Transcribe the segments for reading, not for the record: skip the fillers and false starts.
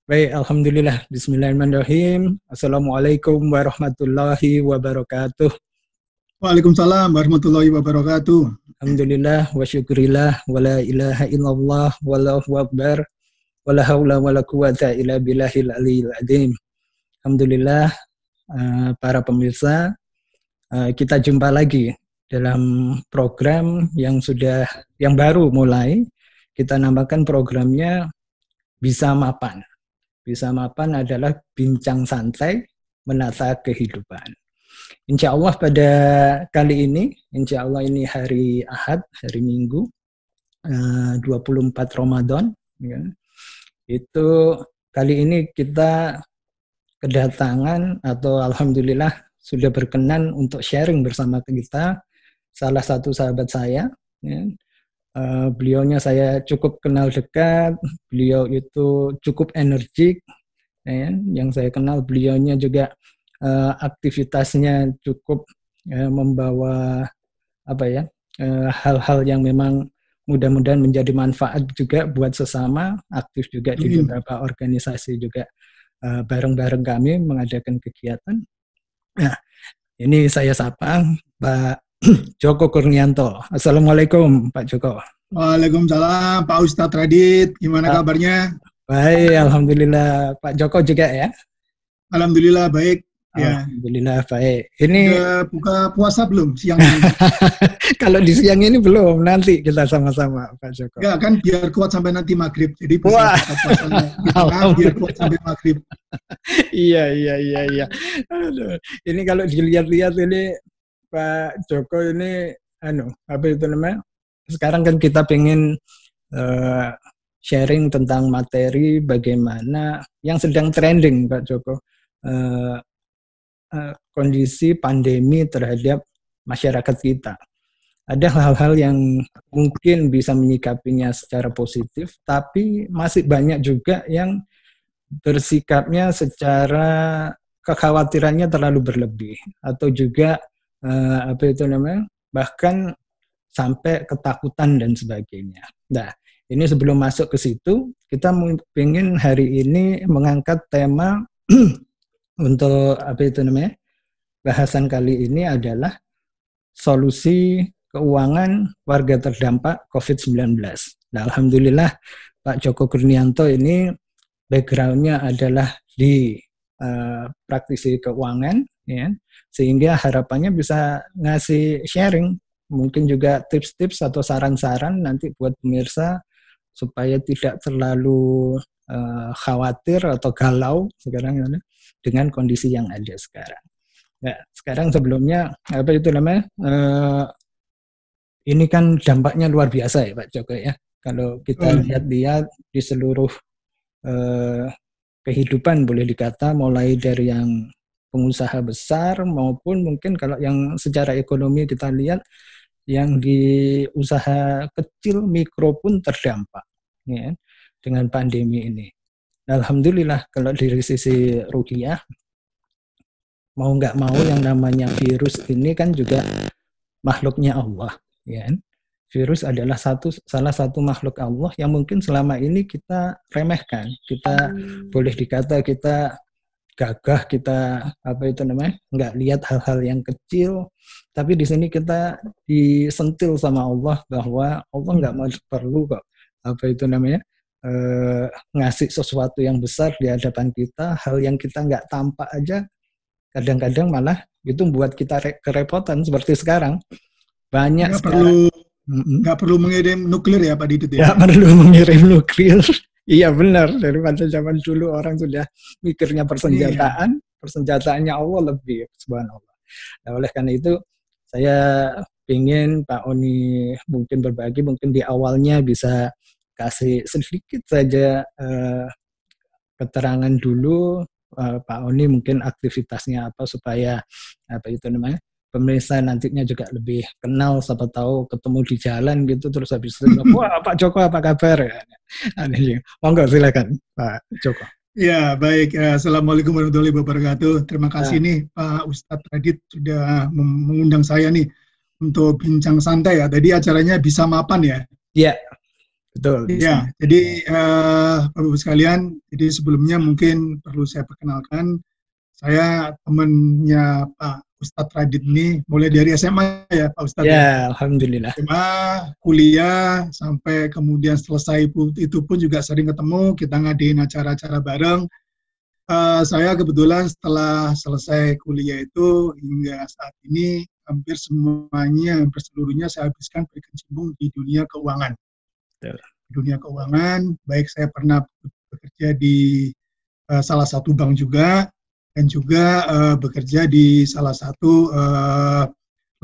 Baik, Alhamdulillah. Bismillahirrahmanirrahim. Assalamualaikum warahmatullahi wabarakatuh. Waalaikumsalam warahmatullahi wabarakatuh. Alhamdulillah wa syukurillah wa la ilaha illallah wallahu akbar wa la hawla wa la quwata illa billahil aliyil azim. Alhamdulillah, para pemirsa, kita jumpa lagi dalam program yang baru mulai. Kita namakan programnya Bisa Mapan. Bisa Mapan adalah bincang santai menata kehidupan. Insya Allah pada kali ini, insya Allah ini hari Ahad, hari Minggu, 24 Ramadan. Ya. Itu kali ini kita kedatangan atau Alhamdulillah sudah berkenan untuk sharing bersama kita salah satu sahabat saya. Ya. Beliaunya saya cukup kenal dekat, beliau itu cukup energik, ya. Yang saya kenal beliaunya juga aktivitasnya cukup membawa hal-hal yang memang mudah-mudahan menjadi manfaat juga buat sesama, aktif juga di beberapa organisasi juga bareng-bareng kami mengadakan kegiatan. Nah, ini saya sapa Pak Joko Kurnianto. Assalamualaikum Pak Joko. Waalaikumsalam Pak Ustadz Radit. Gimana kabarnya? Baik, Alhamdulillah. Pak Joko juga ya? Alhamdulillah baik. Ya. Alhamdulillah baik. Ini udah buka puasa belum siang ini? Kalau di siang ini belum, nanti kita sama-sama Pak Joko. Enggak kan biar kuat sampai nanti maghrib. Jadi bisa buka puasanya biar kuat sampai maghrib. Iya. Aduh. Ini kalau dilihat-lihat ini Pak Joko ini apa itu namanya? Sekarang kan kita pengen sharing tentang materi bagaimana yang sedang trending Pak Joko. Kondisi pandemi terhadap masyarakat kita. Ada hal-hal yang mungkin bisa menyikapinya secara positif, tapi masih banyak juga yang bersikapnya secara kekhawatirannya terlalu berlebih atau juga bahkan sampai ketakutan dan sebagainya. Nah, ini sebelum masuk ke situ, kita ingin hari ini mengangkat tema untuk bahasan kali ini adalah solusi keuangan warga terdampak COVID-19. Nah, Alhamdulillah Pak Joko Kurnianto ini background-nya adalah di praktisi keuangan, ya, sehingga harapannya bisa ngasih sharing, mungkin juga tips-tips atau saran-saran nanti buat pemirsa supaya tidak terlalu khawatir atau galau sekarang dengan kondisi yang ada sekarang. Nah, sekarang sebelumnya ini kan dampaknya luar biasa ya Pak Joko ya. Kalau kita lihat-lihat di seluruh kehidupan boleh dikata, mulai dari yang pengusaha besar maupun mungkin kalau yang secara ekonomi kita lihat yang di usaha kecil mikro pun terdampak, ya, dengan pandemi ini. Alhamdulillah kalau dari sisi rupiah, mau nggak mau yang namanya virus ini kan juga makhluknya Allah, ya. Virus adalah salah satu makhluk Allah yang mungkin selama ini kita remehkan. Kita boleh dikata kita gagah, kita nggak lihat hal-hal yang kecil. Tapi di sini kita disentil sama Allah bahwa Allah nggak perlu kok ngasih sesuatu yang besar di hadapan kita. Hal yang kita nggak tampak aja kadang-kadang malah itu membuat kita kerepotan seperti sekarang. Banyak nggak perlu mengirim nuklir ya Pak Didit ya? Nggak perlu mengirim nuklir. Iya benar, daripada zaman dulu orang sudah mikirnya persenjataan, persenjataannya Allah lebih, subhanallah. Nah, oleh karena itu saya ingin Pak Oni mungkin berbagi, mungkin di awalnya bisa kasih sedikit saja keterangan dulu Pak Oni mungkin aktivitasnya apa supaya pemirsa nantinya juga lebih kenal, siapa tahu ketemu di jalan gitu terus habis itu wah Pak Joko apa kabar? Monggo silakan Pak Joko. Ya baik, Assalamualaikum warahmatullahi wabarakatuh. Terima kasih nih Pak Ustadz Radit sudah mengundang saya nih untuk bincang santai ya. Tadi acaranya Bisa Mapan ya? Iya. Betul. Ya, jadi Bapak-Ibu sekalian, jadi sebelumnya mungkin perlu saya perkenalkan, saya temannya Pak Ustadz Radit ini, mulai dari SMA ya Pak Ustadz ya. Ya, alhamdulillah. SMA, kuliah, sampai kemudian selesai itu pun juga sering ketemu, kita ngadain acara-acara bareng. Saya kebetulan setelah selesai kuliah itu hingga saat ini hampir semuanya, hampir seluruhnya saya habiskan berkecimpung di dunia keuangan. Betul. Dunia keuangan, baik saya pernah bekerja di salah satu bank juga, dan juga bekerja di salah satu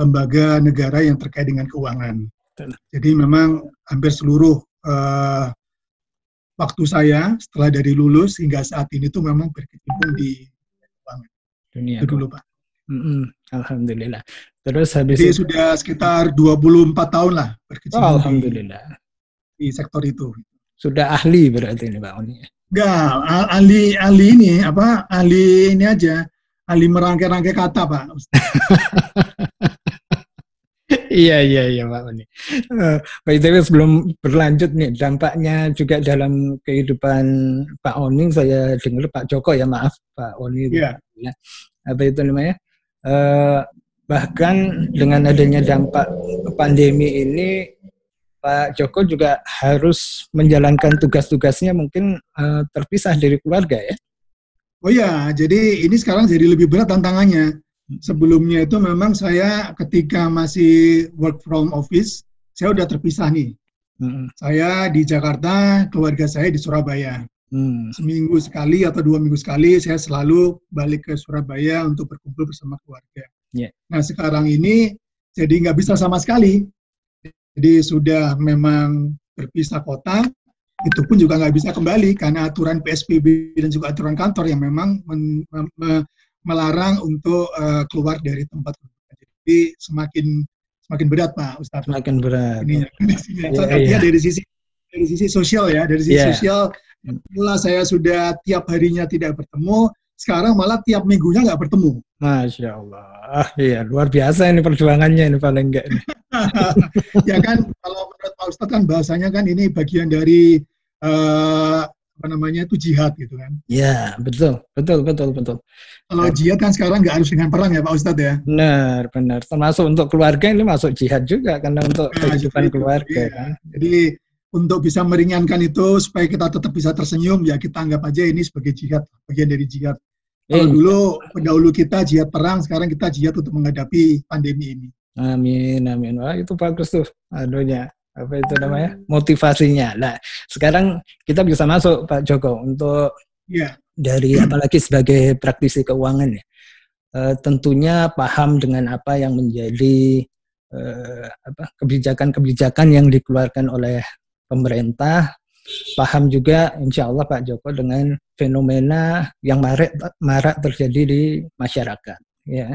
lembaga negara yang terkait dengan keuangan. Betul. Jadi memang hampir seluruh waktu saya setelah dari lulus hingga saat ini tuh memang berkecimpung di keuangan. Dunia Itu dulu Pak. Alhamdulillah. Terus habis Jadi itu, sudah sekitar 24 tahun lah berkecimpung alhamdulillah. di sektor itu. Sudah ahli berarti ini Pak Oni. Enggak, ahli ini apa? Ahli ini aja, ahli merangkai-rangkai kata Pak. Iya Pak Oni. Pak ITW sebelum berlanjut nih, dampaknya juga dalam kehidupan Pak Oni, saya dengar Pak Joko ya, maaf Pak Oni. Iya. Ya. Apa itu namanya? Bahkan dengan adanya dampak pandemi ini, Pak Joko juga harus menjalankan tugas-tugasnya mungkin terpisah dari keluarga ya? Oh ya, jadi ini sekarang jadi lebih berat tantangannya. Sebelumnya itu memang saya ketika masih work from office, saya udah terpisah nih. Saya di Jakarta, keluarga saya di Surabaya. Seminggu sekali atau 2 minggu sekali saya selalu balik ke Surabaya untuk berkumpul bersama keluarga. Yeah. Nah sekarang ini jadi nggak bisa sama sekali. Jadi sudah memang berpisah kota, itu pun juga nggak bisa kembali karena aturan PSBB dan juga aturan kantor yang memang melarang untuk keluar dari tempat. Jadi semakin berat Pak Ustadz. Semakin berat. Ini artinya dari sisi sosial ya, dari sisi sosial. Mula saya sudah tiap harinya tidak bertemu, sekarang malah tiap minggunya nggak bertemu. Masya Allah, iya luar biasa ini perjuangannya ini paling enggak. Ya kan, kalau menurut Pak Ustadz kan bahasanya kan ini bagian dari apa namanya itu jihad gitu kan? Ya betul. Kalau jihad kan sekarang nggak harus dengan perang ya Pak Ustadz ya? Benar. Termasuk untuk keluarga ini masuk jihad juga karena untuk kehidupan keluarga. Iya. Kan? Jadi untuk bisa meringankan itu supaya kita tetap bisa tersenyum, ya kita anggap aja ini sebagai jihad, bagian dari jihad. Kalau dulu pendahulu kita jihad perang, sekarang kita jihad untuk menghadapi pandemi ini. Amin. Wah itu bagus tuh anunya. Apa itu namanya? Motivasinya. Nah, sekarang kita bisa masuk Pak Joko untuk dari apalagi sebagai praktisi keuangan ya. Tentunya paham dengan apa yang menjadi kebijakan-kebijakan yang dikeluarkan oleh pemerintah, paham juga insya Allah Pak Joko dengan fenomena yang marak terjadi di masyarakat. Ya,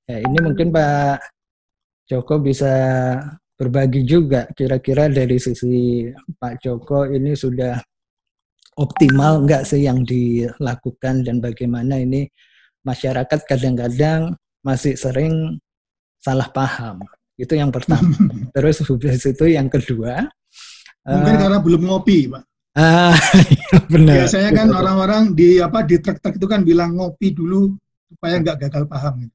ini mungkin Pak Joko bisa berbagi juga kira-kira dari sisi Pak Joko ini sudah optimal enggak sih yang dilakukan dan bagaimana ini masyarakat kadang-kadang masih sering salah paham. Itu yang pertama. Terus habis itu yang kedua, mungkin karena belum ngopi, Pak. Benar. Biasanya kan orang-orang di truk-truk itu kan bilang ngopi dulu supaya nggak gagal paham. Gitu.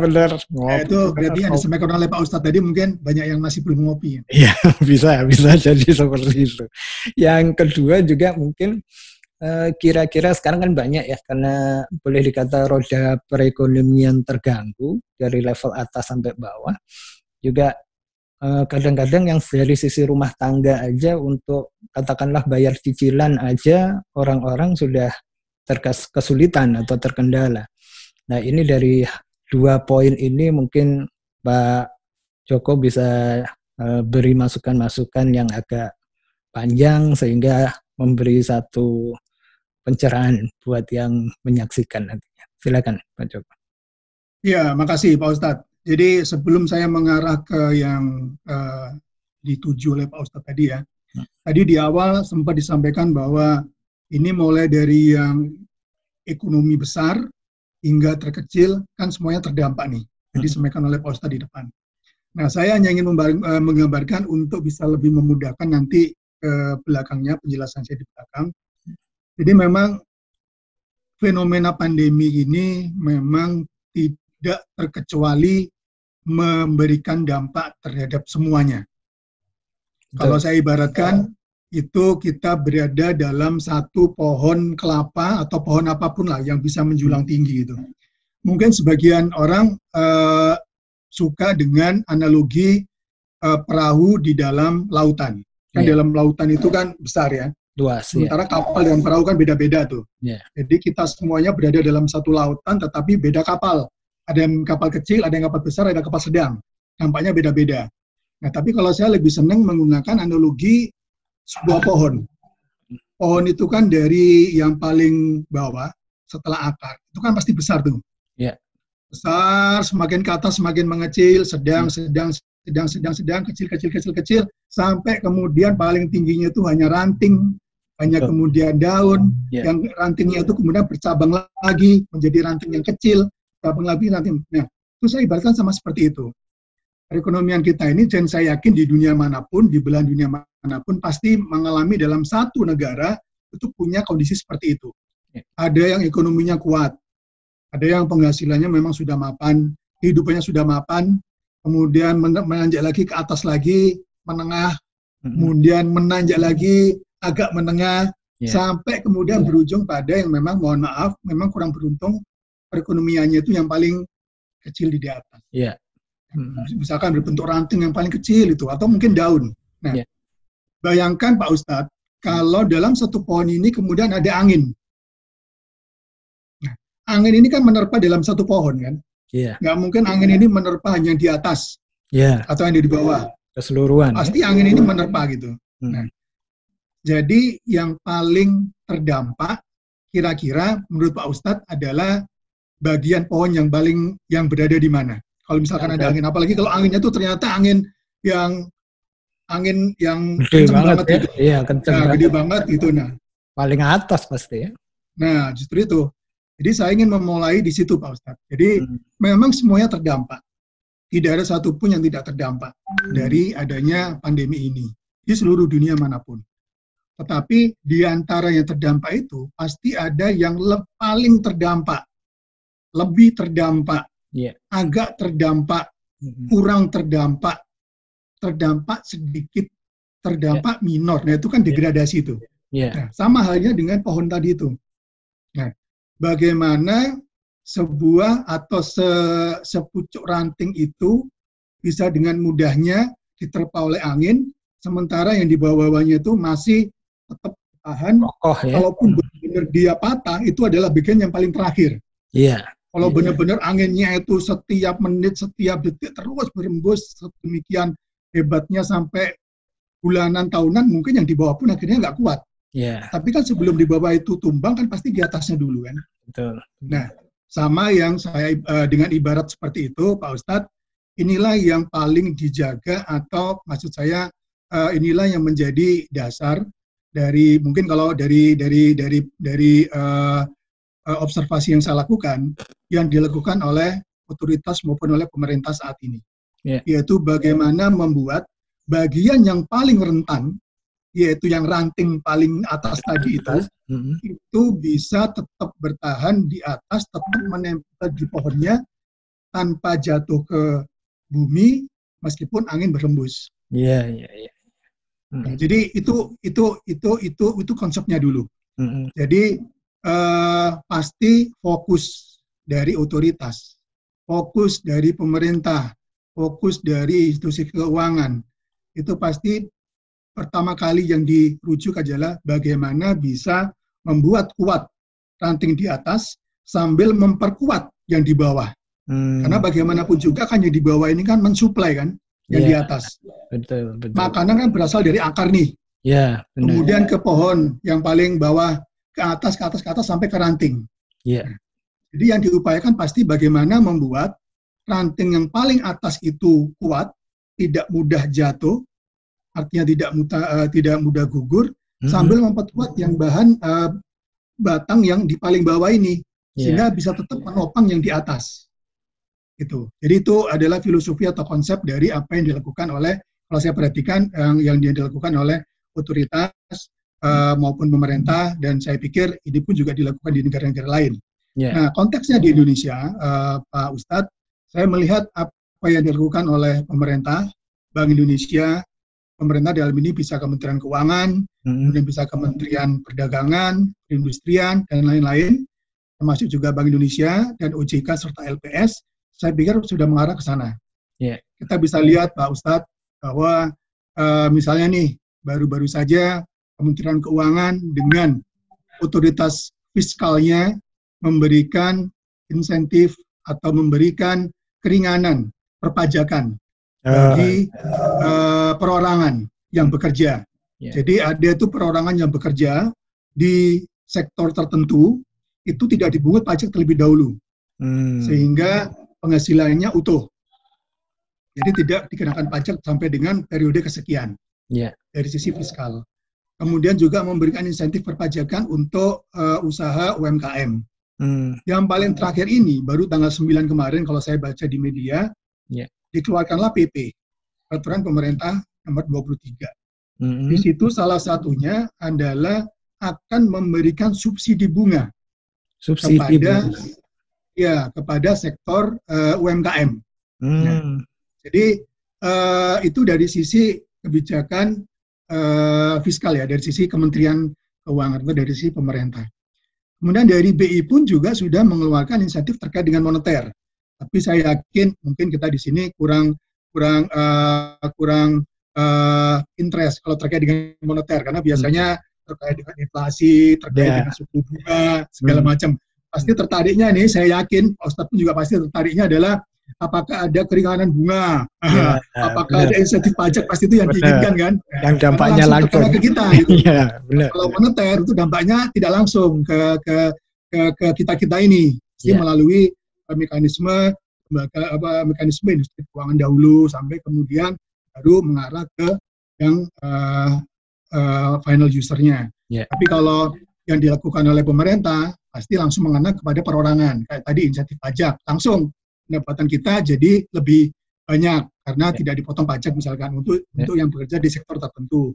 Benar. Nah, itu berarti yang disampaikan oleh Pak Ustadz tadi mungkin banyak yang masih belum ngopi. Iya, bisa jadi seperti itu. Yang kedua juga mungkin kira-kira sekarang kan banyak ya, karena boleh dikata roda perekonomian terganggu dari level atas sampai bawah. Juga kadang-kadang yang dari sisi rumah tangga aja untuk katakanlah bayar cicilan aja orang-orang sudah kesulitan atau terkendala. Nah ini dari 2 poin ini mungkin Pak Joko bisa beri masukan-masukan yang agak panjang sehingga memberi satu pencerahan buat yang menyaksikan nantinya. Silakan Pak Joko. Ya, makasih Pak Ustadz. Jadi sebelum saya mengarah ke yang dituju oleh Pak Ustadz tadi ya, tadi di awal sempat disampaikan bahwa ini mulai dari yang ekonomi besar hingga terkecil kan semuanya terdampak nih. Jadi disampaikan oleh Pak Ustadz di depan. Nah, saya hanya ingin menggambarkan untuk bisa lebih memudahkan nanti ke belakangnya, penjelasan saya di belakang. Jadi memang fenomena pandemi ini memang tidak terkecuali memberikan dampak terhadap semuanya. Betul. Kalau saya ibaratkan, itu kita berada dalam satu pohon kelapa atau pohon apapun lah yang bisa menjulang tinggi itu. Mungkin sebagian orang suka dengan analogi perahu di dalam lautan. Kan dalam lautan itu kan besar ya. Luas, sementara kapal dan perahu kan beda-beda tuh. Jadi kita semuanya berada dalam satu lautan, tetapi beda kapal. Ada yang kapal kecil, ada yang kapal besar, ada kapal sedang. Dampaknya beda-beda. Nah, tapi kalau saya lebih senang menggunakan analogi sebuah pohon. Pohon itu kan dari yang paling bawah, setelah akar, itu kan pasti besar tuh. Besar, semakin ke atas semakin mengecil, sedang, kecil, sampai kemudian paling tingginya itu hanya ranting, hanya kemudian daun, yang rantingnya itu kemudian bercabang lagi menjadi ranting yang kecil, cabang lagi ranting. Nah, itu saya ibaratkan sama seperti itu. Perekonomian kita ini, dan saya yakin di dunia manapun, di belahan dunia manapun, pasti mengalami dalam satu negara itu punya kondisi seperti itu. Ada yang ekonominya kuat, ada yang penghasilannya memang sudah mapan, kehidupannya sudah mapan, kemudian menanjak lagi ke atas lagi, menengah, kemudian menanjak lagi, agak menengah, sampai kemudian berujung pada yang memang, mohon maaf, memang kurang beruntung, perekonomiannya itu yang paling kecil di atas. Misalkan berbentuk ranting yang paling kecil itu, atau mungkin daun. Nah, bayangkan Pak Ustadz, kalau dalam satu pohon ini kemudian ada angin. Nah, angin ini kan menerpa dalam satu pohon kan? Nggak mungkin angin ini menerpa hanya di atas, atau yang di bawah. Keseluruhan. Pasti angin ini menerpa gitu. Nah, jadi yang paling terdampak kira-kira menurut Pak Ustadz adalah bagian pohon yang berada di mana. Kalau misalkan ada angin, apalagi kalau anginnya itu ternyata angin yang gede banget gitu. Kenceng banget. Gede banget gitu. Nah, paling atas pasti ya. Nah, justru itu. Jadi saya ingin memulai di situ Pak Ustadz. Jadi memang semuanya terdampak. Tidak ada satupun yang tidak terdampak dari adanya pandemi ini di seluruh dunia manapun. Tetapi di antara yang terdampak itu pasti ada yang paling terdampak, lebih terdampak, agak terdampak, kurang terdampak, terdampak sedikit, terdampak minor. Nah, itu kan degradasi itu. Nah, sama halnya dengan pohon tadi itu. Nah, bagaimana sebuah atau sepucuk ranting itu bisa dengan mudahnya diterpa oleh angin, sementara yang di bawah-bawahnya itu masih tetap tahan. Kalaupun benar-benar dia patah, itu adalah bagian yang paling terakhir. Kalau benar-benar anginnya itu setiap menit, setiap detik terus berembus sedemikian hebatnya sampai bulanan, tahunan, mungkin yang di bawah pun akhirnya nggak kuat. Tapi kan sebelum di bawah itu tumbang kan pasti di atasnya dulu kan. Nah, sama yang saya dengan ibarat seperti itu, Pak Ustadz, inilah yang paling dijaga, atau maksud saya inilah yang menjadi dasar dari, mungkin kalau dari observasi yang saya lakukan, yang dilakukan oleh otoritas maupun oleh pemerintah saat ini, yaitu bagaimana membuat bagian yang paling rentan, yaitu yang ranting paling atas tadi itu bisa tetap bertahan di atas, tetap menempel di pohonnya tanpa jatuh ke bumi meskipun angin berhembus. Nah, jadi itu konsepnya dulu. Jadi pasti fokus dari otoritas, fokus dari pemerintah, fokus dari institusi keuangan, itu pasti pertama kali yang dirujuk adalah bagaimana bisa membuat kuat ranting di atas sambil memperkuat yang di bawah. Karena bagaimanapun juga kan yang di bawah ini kan mensuplai kan yang di atas. Betul. Makanan kan berasal dari akar nih. Kemudian ke pohon yang paling bawah, ke atas sampai ke ranting. Jadi yang diupayakan pasti bagaimana membuat ranting yang paling atas itu kuat, tidak mudah jatuh, artinya tidak mudah gugur, sambil memperkuat yang batang yang di paling bawah ini, sehingga bisa tetap menopang yang di atas. Gitu. Jadi itu adalah filosofi atau konsep dari apa yang dilakukan oleh, kalau saya perhatikan, yang dilakukan oleh otoritas maupun pemerintah, dan saya pikir ini pun juga dilakukan di negara-negara lain. Nah, konteksnya di Indonesia, Pak Ustadz, saya melihat apa yang dilakukan oleh pemerintah, Bank Indonesia, pemerintah dalam ini bisa Kementerian Keuangan, kemudian bisa Kementerian Perdagangan, Perindustrian, dan lain-lain, termasuk juga Bank Indonesia dan OJK serta LPS, saya pikir sudah mengarah ke sana. Kita bisa lihat, Pak Ustadz, bahwa misalnya nih, baru-baru saja Kementerian Keuangan dengan otoritas fiskalnya memberikan insentif atau memberikan keringanan perpajakan bagi perorangan yang bekerja. Jadi ada itu perorangan yang bekerja di sektor tertentu, itu tidak dipungut pajak terlebih dahulu, sehingga penghasilannya utuh. Jadi tidak dikenakan pajak sampai dengan periode kesekian dari sisi fiskal. Kemudian juga memberikan insentif perpajakan untuk usaha UMKM. Yang paling terakhir ini, baru tanggal 9 kemarin kalau saya baca di media, dikeluarkanlah PP, Peraturan Pemerintah nomor 23. Di situ salah satunya adalah akan memberikan subsidi bunga kepada sektor UMKM. Jadi itu dari sisi kebijakan fiskal ya, dari sisi Kementerian Keuangan atau dari sisi pemerintah. Kemudian dari BI pun juga sudah mengeluarkan insentif terkait dengan moneter. Tapi saya yakin mungkin kita di sini kurang interest kalau terkait dengan moneter, karena biasanya terkait dengan inflasi, terkait dengan suku bunga, segala macam. Pasti tertariknya nih, saya yakin Ustadz pun juga pasti tertariknya adalah apakah ada keringanan bunga, apakah ada insentif pajak, pasti itu yang diinginkan kan? Yang dampaknya langsung ke kita. Gitu. Kalau moneter itu dampaknya tidak langsung ke kita ini, pasti melalui mekanisme industri keuangan dahulu sampai kemudian baru mengarah ke yang final usernya. Tapi kalau yang dilakukan oleh pemerintah pasti langsung mengena kepada perorangan, kayak tadi insentif pajak langsung. Pendapatan kita jadi lebih banyak karena tidak dipotong pajak misalkan untuk yang bekerja di sektor tertentu.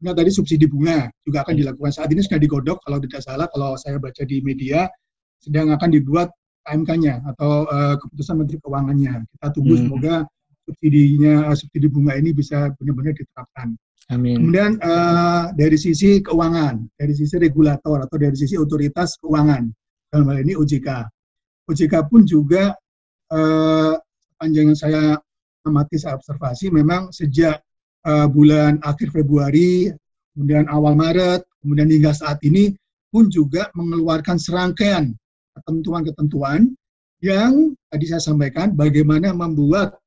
Nah, tadi subsidi bunga juga akan dilakukan. Saat ini sudah digodok kalau tidak salah, kalau saya baca di media sedang akan dibuat KMK-nya atau keputusan Menteri Keuangannya. Kita tunggu semoga subsidi bunga ini bisa benar-benar diterapkan. Amin. Kemudian dari sisi keuangan, dari sisi regulator atau dari sisi otoritas keuangan, dalam hal ini OJK. OJK pun juga sepanjang yang saya amati, saya observasi, memang sejak bulan akhir Februari, kemudian awal Maret, kemudian hingga saat ini pun juga mengeluarkan serangkaian ketentuan-ketentuan yang tadi saya sampaikan, bagaimana membuat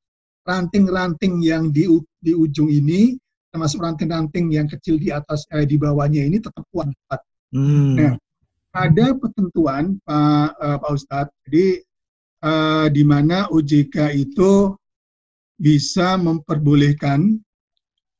ranting-ranting yang di ujung ini, termasuk ranting-ranting yang kecil di atas, di bawahnya ini tetap kuat. Nah, ada ketentuan Pak Ustadz, jadi di mana OJK itu bisa memperbolehkan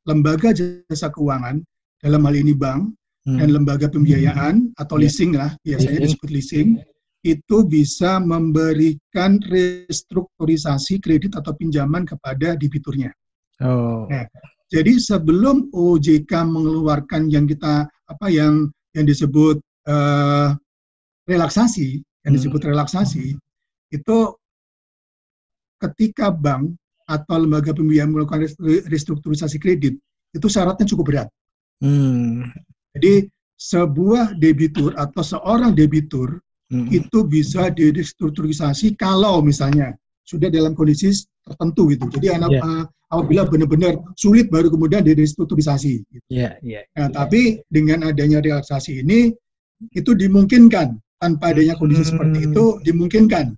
lembaga jasa keuangan, dalam hal ini bank, dan lembaga pembiayaan atau leasing lah, biasanya disebut leasing, itu bisa memberikan restrukturisasi kredit atau pinjaman kepada debiturnya. Nah, jadi sebelum OJK mengeluarkan yang disebut relaksasi, itu ketika bank atau lembaga pembiayaan melakukan restrukturisasi kredit, itu syaratnya cukup berat. Jadi sebuah debitur atau seorang debitur itu bisa direstrukturisasi kalau misalnya sudah dalam kondisi tertentu gitu. Jadi apabila benar-benar sulit baru kemudian direstrukturisasi. Gitu. Tapi dengan adanya relaksasi ini itu dimungkinkan, tanpa adanya kondisi seperti itu dimungkinkan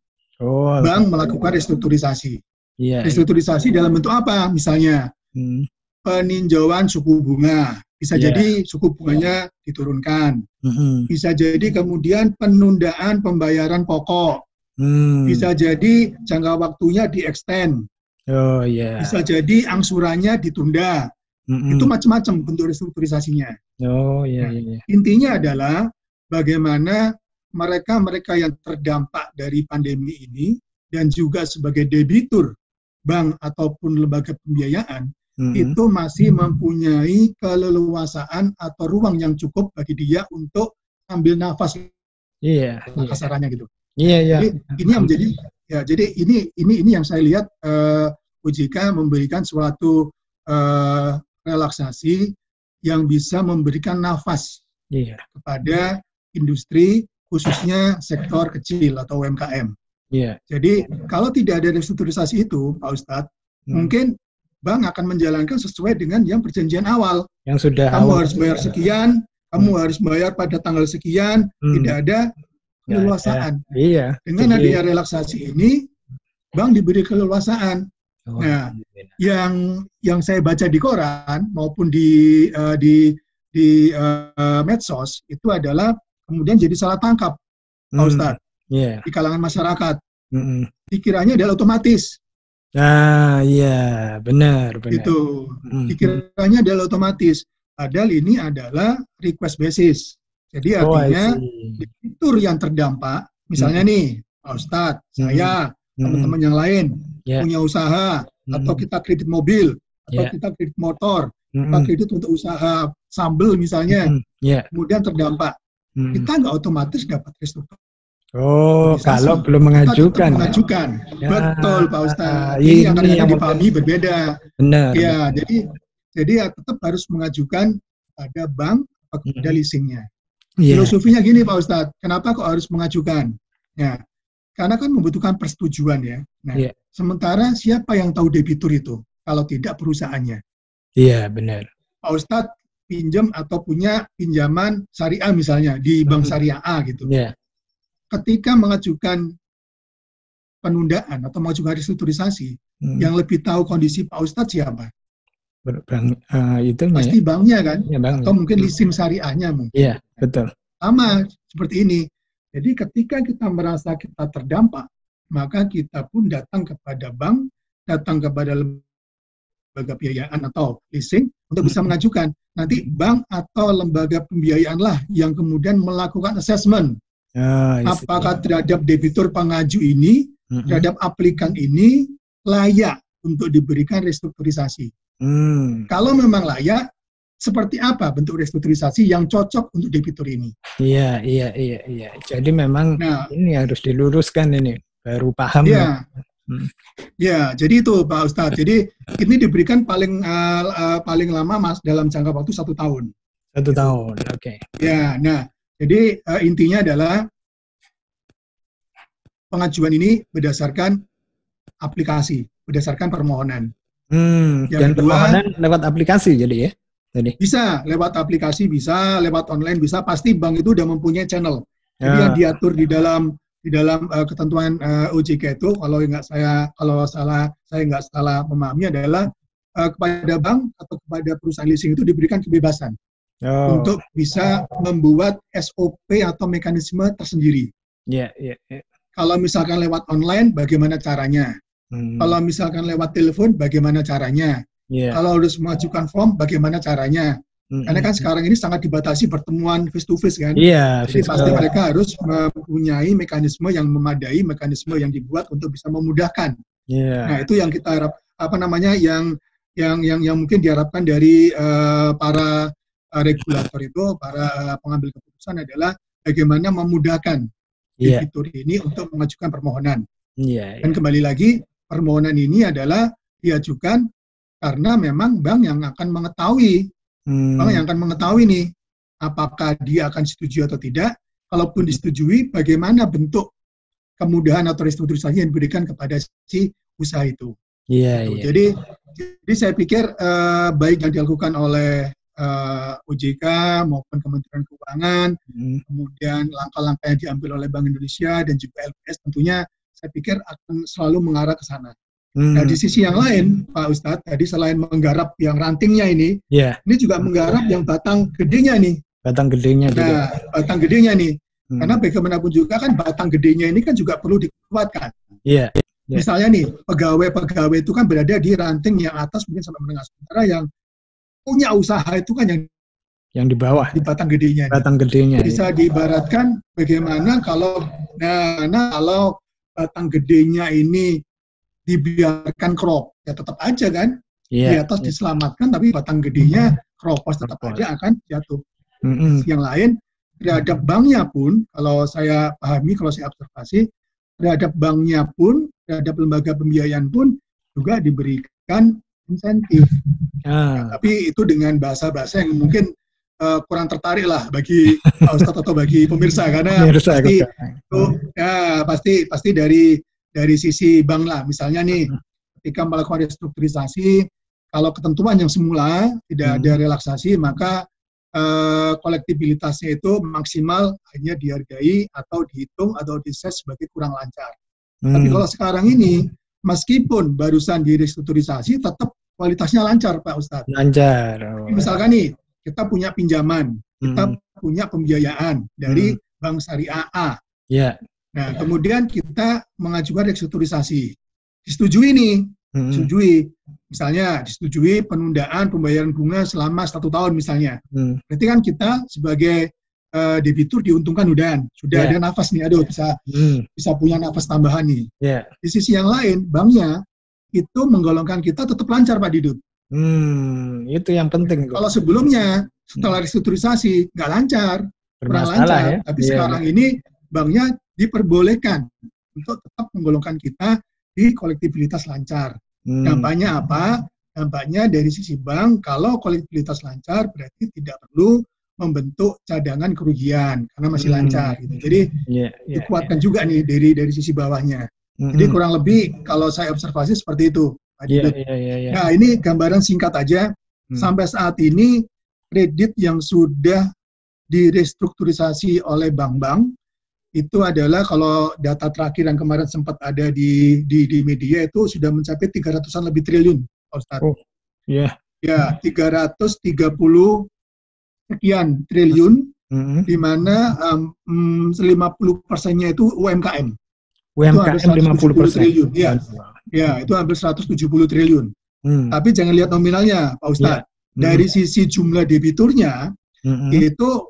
bank melakukan restrukturisasi. Restrukturisasi dalam bentuk apa? Misalnya peninjauan suku bunga, bisa jadi suku bunganya diturunkan, bisa jadi kemudian penundaan pembayaran pokok, bisa jadi jangka waktunya di-extend, bisa jadi angsurannya ditunda, itu macam-macam bentuk restrukturisasinya. Intinya adalah bagaimana mereka yang terdampak dari pandemi ini dan juga sebagai debitur bank ataupun lembaga pembiayaan itu masih mempunyai keleluasaan atau ruang yang cukup bagi dia untuk ambil nafas. Kasarannya gitu. Jadi ini yang menjadi jadi ini yang saya lihat OJK memberikan suatu relaksasi yang bisa memberikan nafas kepada industri, khususnya sektor kecil atau UMKM. Jadi kalau tidak ada restrukturisasi itu, Pak Ustadz, mungkin bank akan menjalankan sesuai dengan yang perjanjian awal. Yang sudah kamu harus bayar sekian, kamu harus bayar pada tanggal sekian, tidak ada keleluasaan. Dengan adanya relaksasi ini, bank diberi keleluasaan. Nah, yang saya baca di koran maupun di medsos itu adalah kemudian jadi salah tangkap, Pak Ustadz, di kalangan masyarakat. Dikiranya adalah otomatis. Benar. Itu dikiranya adalah otomatis. Padahal ini adalah request basis. Jadi artinya debitur yang terdampak, misalnya nih, Pak Ustadz, saya, teman-teman yang lain punya usaha, atau kita kredit mobil, atau kita kredit motor, kita kredit untuk usaha sambel misalnya, kemudian terdampak, kita nggak otomatis dapat restrukturisasi. Kalau belum mengajukan. Betul, Pak Ustadz. Ini yang kadang-kadang dipahami berbeda. Benar. Jadi tetap harus mengajukan pada bank atau kepada leasingnya. Filosofinya gini, Pak Ustadz, kenapa kok harus mengajukan? Ya, karena kan membutuhkan persetujuan ya. Nah, sementara siapa yang tahu debitur itu? Kalau tidak perusahaannya. Iya, benar. Pak Ustadz pinjam atau punya pinjaman syariah misalnya di bank syariah A gitu. Ketika mengajukan penundaan atau mengajukan restrukturisasi, yang lebih tahu kondisi Pak Ustadz siapa? Pasti banknya kan? Atau mungkin leasing syariahnya mungkin. Iya, betul. Sama seperti ini. Jadi ketika kita merasa kita terdampak, maka kita pun datang kepada bank, datang kepada lembaga pembiayaan atau leasing untuk bisa mengajukan. Nanti bank atau lembaga pembiayaan lah yang kemudian melakukan assessment. Apakah terhadap debitur pengaju ini, terhadap aplikan ini layak untuk diberikan restrukturisasi. Kalau memang layak, seperti apa bentuk restrukturisasi yang cocok untuk debitur ini? Iya. Jadi memang ini harus diluruskan ini, baru paham. Jadi itu Pak Ustadz. Jadi ini diberikan paling lama dalam jangka waktu 1 tahun. 1 tahun, oke. Jadi intinya adalah pengajuan ini berdasarkan aplikasi, berdasarkan permohonan. Dan permohonan lewat aplikasi jadi ya? Bisa lewat aplikasi, bisa lewat online, bisa. Pasti bank itu udah mempunyai channel. Jadi yang diatur di dalam ketentuan OJK itu, kalau saya nggak salah memahami adalah kepada bank atau kepada perusahaan leasing itu diberikan kebebasan. Untuk bisa membuat SOP atau mekanisme tersendiri. Kalau misalkan lewat online, bagaimana caranya? Kalau misalkan lewat telepon, bagaimana caranya? Kalau harus mengajukan form, bagaimana caranya? Karena kan sekarang ini sangat dibatasi pertemuan face to face kan? Jadi pasti mereka harus mempunyai mekanisme yang memadai, mekanisme yang dibuat untuk bisa memudahkan. Nah itu yang kita harap, yang mungkin diharapkan dari para regulator itu, para pengambil keputusan adalah bagaimana memudahkan debitur ini untuk mengajukan permohonan. Dan kembali lagi, permohonan ini adalah diajukan karena memang bank yang akan mengetahui, nih, apakah dia akan setuju atau tidak. Kalaupun disetujui, bagaimana bentuk kemudahan atau restrukturisasi yang diberikan kepada si usaha itu. Jadi saya pikir baik yang dilakukan oleh OJK maupun Kementerian Keuangan, kemudian langkah-langkah yang diambil oleh Bank Indonesia dan juga LPS tentunya saya pikir akan selalu mengarah ke sana. Nah di sisi yang lain, Pak Ustadz, tadi selain menggarap yang rantingnya ini juga menggarap yang batang gedenya nih. Batang gedenya juga. Batang gedenya nih. Karena bagaimanapun juga kan batang gedenya ini kan juga perlu dikuatkan. Misalnya nih, pegawai itu kan berada di ranting yang atas mungkin sampai menengah, sementara yang punya usaha itu kan yang di bawah, di batang gedenya. Bisa diibaratkan bagaimana kalau batang gedenya ini dibiarkan crop, ya tetap aja kan di atas diselamatkan, tapi batang gedenya keropos tetap aja akan jatuh. Yang lain, terhadap banknya pun, kalau saya pahami, kalau saya observasi, terhadap banknya pun, terhadap lembaga pembiayaan pun juga diberikan insentif. Tapi itu dengan bahasa-bahasa yang mungkin kurang tertarik lah bagi Pak Ustadz atau bagi pemirsa, karena pasti dari sisi bank lah. Misalnya nih, ketika melakukan restrukturisasi, kalau ketentuan yang semula tidak ada relaksasi, maka kolektibilitasnya itu maksimal hanya dihargai atau dihitung atau dises sebagai kurang lancar. Tapi kalau sekarang ini, meskipun barusan direstrukturisasi, tetap kualitasnya lancar, Pak Ustadz. Lancar. Misalkan nih, kita punya pinjaman, kita punya pembiayaan dari Bank Syariah A. Nah, kemudian kita mengajukan restrukturisasi. Disetujui nih, misalnya disetujui penundaan pembayaran bunga selama 1 tahun misalnya. Berarti kan kita sebagai debitur diuntungkan sudah ada nafas nih, bisa punya nafas tambahan nih. Di sisi yang lain, banknya itu menggolongkan kita tetap lancar, Pak Didut. Itu yang penting. Kalau sebelumnya setelah restrukturisasi nggak lancar, kurang lancar, tapi sekarang ini banknya diperbolehkan untuk tetap menggolongkan kita di kolektibilitas lancar. Dampaknya apa? Dampaknya dari sisi bank, kalau kolektibilitas lancar berarti tidak perlu membentuk cadangan kerugian karena masih lancar. Gitu. Jadi dikuatkan juga nih dari sisi bawahnya. Jadi kurang lebih kalau saya observasi seperti itu. Nah, ini gambaran singkat aja. Sampai saat ini kredit yang sudah direstrukturisasi oleh bank-bank itu adalah, kalau data terakhir yang kemarin sempat ada di media, itu sudah mencapai 300-an lebih triliun, Ustaz. Ya, 330 sekian triliun, di mana 50%-nya itu UMKM. UMKM 50%. Triliun. Ya, itu hampir 170 triliun. Tapi jangan lihat nominalnya, Pak Ustadz. Dari sisi jumlah debiturnya, itu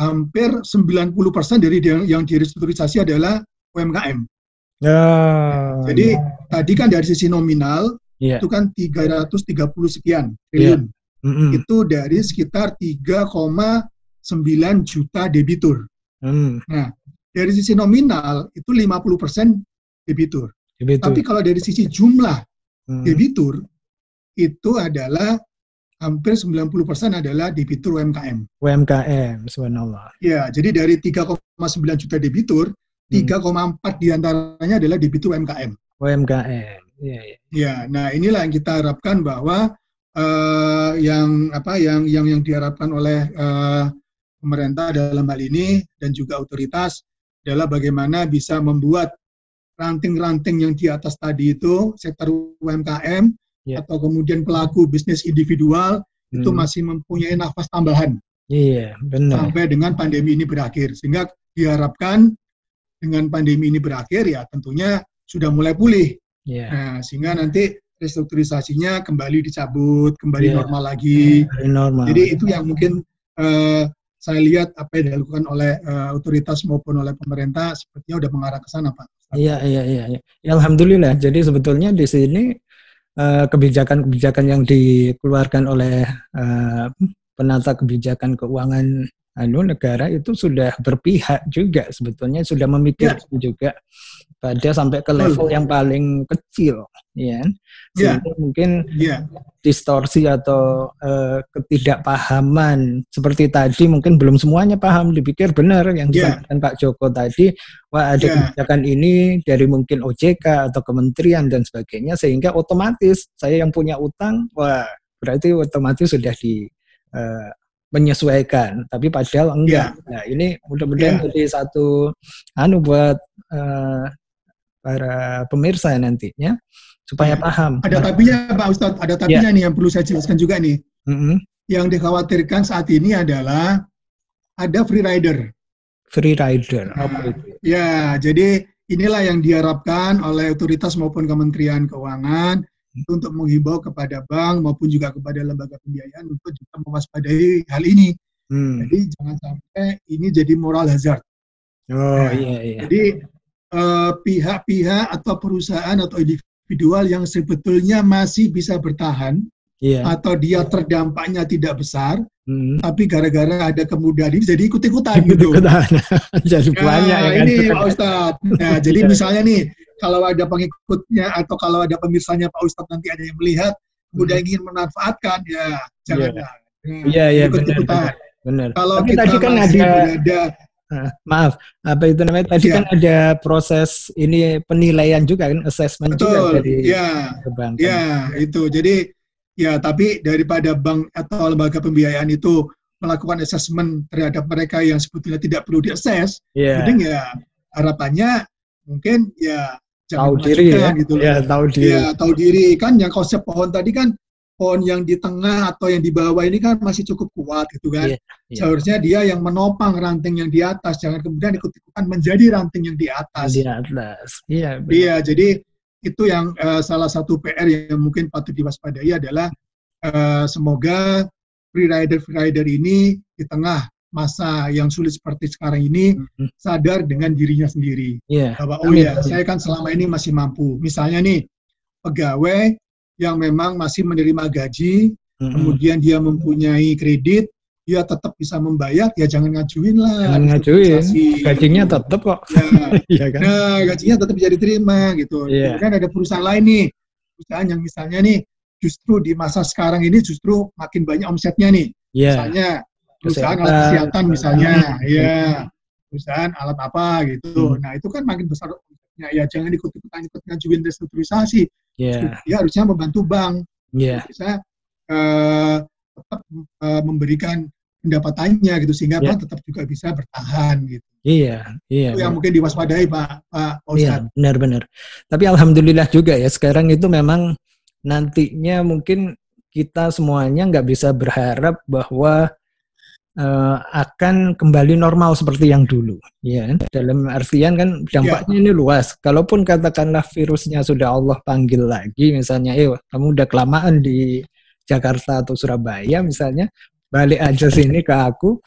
hampir 90% dari yang direstrukturisasi adalah UMKM. Jadi tadi kan dari sisi nominal, itu kan 330 sekian triliun. Itu dari sekitar 3,9 juta debitur. Nah, dari sisi nominal itu 50% debitur. Tapi kalau dari sisi jumlah debitur, itu adalah hampir 90% adalah debitur UMKM. Subhanallah. Ya, jadi dari 3,9 juta debitur, 3,4 diantaranya adalah debitur UMKM. Ya, nah inilah yang kita harapkan, bahwa yang diharapkan oleh pemerintah dalam hal ini dan juga otoritas adalah bagaimana bisa membuat ranting-ranting yang di atas tadi itu, sektor UMKM atau kemudian pelaku bisnis individual itu masih mempunyai nafas tambahan sampai dengan pandemi ini berakhir. Sehingga diharapkan dengan pandemi ini berakhir, ya tentunya sudah mulai pulih. Nah, sehingga nanti restrukturisasinya kembali dicabut, kembali normal lagi. Jadi itu yang mungkin saya lihat apa yang dilakukan oleh otoritas maupun oleh pemerintah sepertinya udah mengarah ke sana, Pak. Iya. Alhamdulillah. Jadi sebetulnya di sini kebijakan-kebijakan yang dikeluarkan oleh penata kebijakan keuangan negara itu sudah berpihak juga, sebetulnya sudah memikirkan juga pada sampai ke level yang paling kecil, ya. Sehingga mungkin distorsi atau ketidakpahaman seperti tadi mungkin belum semuanya paham, dipikir benar yang disampaikan Pak Joko tadi, wah ada kebijakan ini dari mungkin OJK atau kementerian dan sebagainya, sehingga otomatis saya yang punya utang, wah berarti otomatis sudah menyesuaikan, tapi padahal enggak. Nah ini mudah-mudahan jadi satu buat para pemirsa nantinya supaya paham. Ada tapinya, Pak Ustadz, ada tapinya nih yang perlu saya jelaskan juga nih. Yang dikhawatirkan saat ini adalah ada free rider. Free rider, apa itu? Ya, jadi inilah yang diharapkan oleh otoritas maupun Kementerian Keuangan untuk menghimbau kepada bank maupun juga kepada lembaga pembiayaan untuk juga mewaspadai hal ini. Jadi jangan sampai ini jadi moral hazard. Iya. Jadi pihak-pihak atau perusahaan atau individu individual yang sebetulnya masih bisa bertahan, atau dia terdampaknya tidak besar, tapi gara-gara ada kemudahan ini jadi ikut-ikutan gitu. Jadi banyak ya kan? Ini Pak Ustadz. Nah, jadi misalnya nih, kalau ada pengikutnya atau kalau ada pemirsanya Pak Ustadz nanti ada yang melihat, kemudian ingin memanfaatkan, ya janganlah. Iya, ikut-ikutan. Benar. Kalau tapi kita tadi kan masih ada berada, maaf, apa itu namanya? Tadi kan ada proses ini penilaian juga kan, assessment juga dari perbankan. Ya, itu. Jadi ya, tapi daripada bank atau lembaga pembiayaan itu melakukan assessment terhadap mereka yang sebetulnya tidak perlu diakses, mending ya harapannya mungkin ya jangan tahu diri ya, gitu loh. Tahu diri. Ya, tahu diri kan, yang konsep pohon tadi kan, pohon yang di tengah atau yang di bawah ini kan masih cukup kuat gitu kan. Seharusnya dia yang menopang ranting yang di atas, jangan kemudian ikut-ikutan menjadi ranting yang di atas. Di atas. Iya, jadi itu yang salah satu PR yang mungkin patut diwaspadai adalah semoga free rider ini di tengah masa yang sulit seperti sekarang ini sadar dengan dirinya sendiri. Bahwa saya kan selama ini masih mampu. Misalnya nih, pegawai yang memang masih menerima gaji, kemudian dia mempunyai kredit, dia tetap bisa membayar, ya jangan ngajuin lah. Jangan ngajuin, gajinya tetap kok. Kan? Nah, gajinya tetap bisa diterima gitu. Kemudian ada perusahaan lain nih, perusahaan yang misalnya nih, justru di masa sekarang ini justru makin banyak omsetnya nih. Misalnya perusahaan alat kesehatan misalnya, perusahaan alat apa gitu. Nah, itu kan makin besar omsetnya. Ya jangan ikut-ikutan ngajuin restrukturisasi. Dia harusnya membantu bank, bisa tetap memberikan pendapatannya gitu, sehingga bank tetap juga bisa bertahan gitu. Itu yang mungkin diwaspadai Pak Ustadz. Benar-benar. Tapi alhamdulillah juga ya, sekarang itu memang nantinya mungkin kita semuanya nggak bisa berharap bahwa akan kembali normal seperti yang dulu, ya. Dalam artian kan dampaknya ini luas. Kalaupun katakanlah virusnya sudah Allah panggil lagi, misalnya, kamu udah kelamaan di Jakarta atau Surabaya, misalnya, balik aja sini ke aku.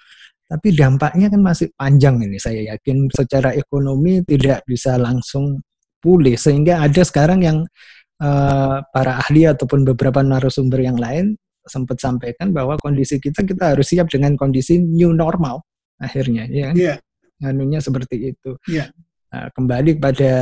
Tapi dampaknya kan masih panjang ini. Saya yakin secara ekonomi tidak bisa langsung pulih, sehingga ada sekarang yang para ahli ataupun beberapa narasumber yang lain sempat sampaikan bahwa kondisi kita harus siap dengan kondisi new normal akhirnya, ya. Anunya seperti itu. Nah, kembali pada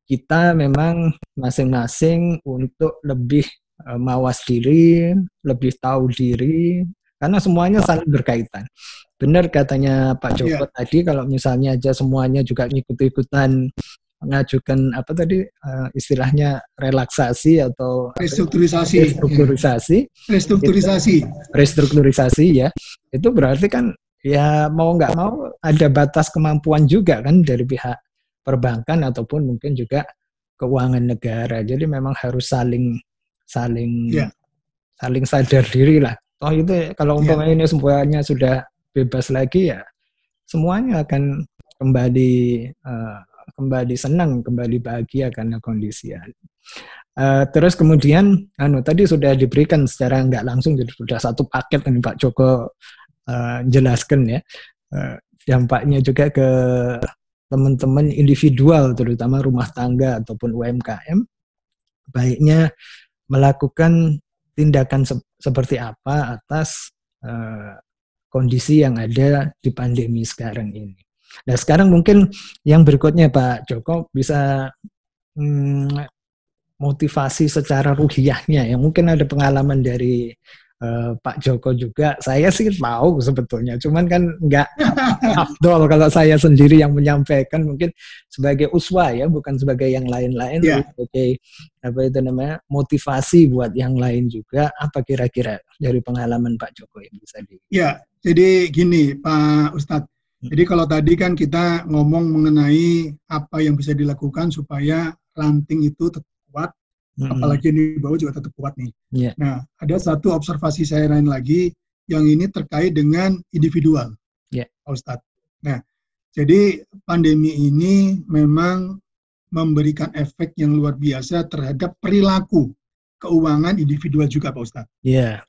kita memang masing-masing untuk lebih mawas diri, lebih tahu diri, karena semuanya saling berkaitan. Benar katanya Pak Joko tadi, kalau misalnya aja semuanya juga ikut-ikutan mengajukan apa tadi istilahnya relaksasi atau restrukturisasi ya, itu berarti kan ya mau nggak mau ada batas kemampuan juga kan dari pihak perbankan ataupun mungkin juga keuangan negara. Jadi memang harus saling sadar diri lah. Toh itu kalau umpamanya ini semuanya sudah bebas lagi, ya semuanya akan kembali senang, kembali bahagia karena kondisi. Terus kemudian tadi sudah diberikan secara nggak langsung, jadi sudah satu paket ini Pak Joko jelaskan ya, dampaknya juga ke teman-teman individual, terutama rumah tangga ataupun UMKM, baiknya melakukan tindakan seperti apa atas kondisi yang ada di pandemi sekarang ini. Nah, sekarang mungkin yang berikutnya Pak Joko bisa motivasi secara ruhiyahnya, yang mungkin ada pengalaman dari Pak Joko juga. Saya sih tahu sebetulnya, cuman kan nggak afdol kalau saya sendiri yang menyampaikan, mungkin sebagai uswah ya, bukan sebagai yang lain-lain, sebagai apa itu namanya, motivasi buat yang lain juga. Apa kira-kira dari pengalaman Pak Joko yang bisa jadi gini Pak Ustadz. Jadi kalau tadi kan kita ngomong mengenai apa yang bisa dilakukan supaya ranting itu tetap kuat, apalagi yang di bawah juga tetap kuat nih. Nah, ada satu observasi saya lain lagi, yang ini terkait dengan individual, Pak Ustadz. Nah, jadi pandemi ini memang memberikan efek yang luar biasa terhadap perilaku keuangan individual juga, Pak Ustadz.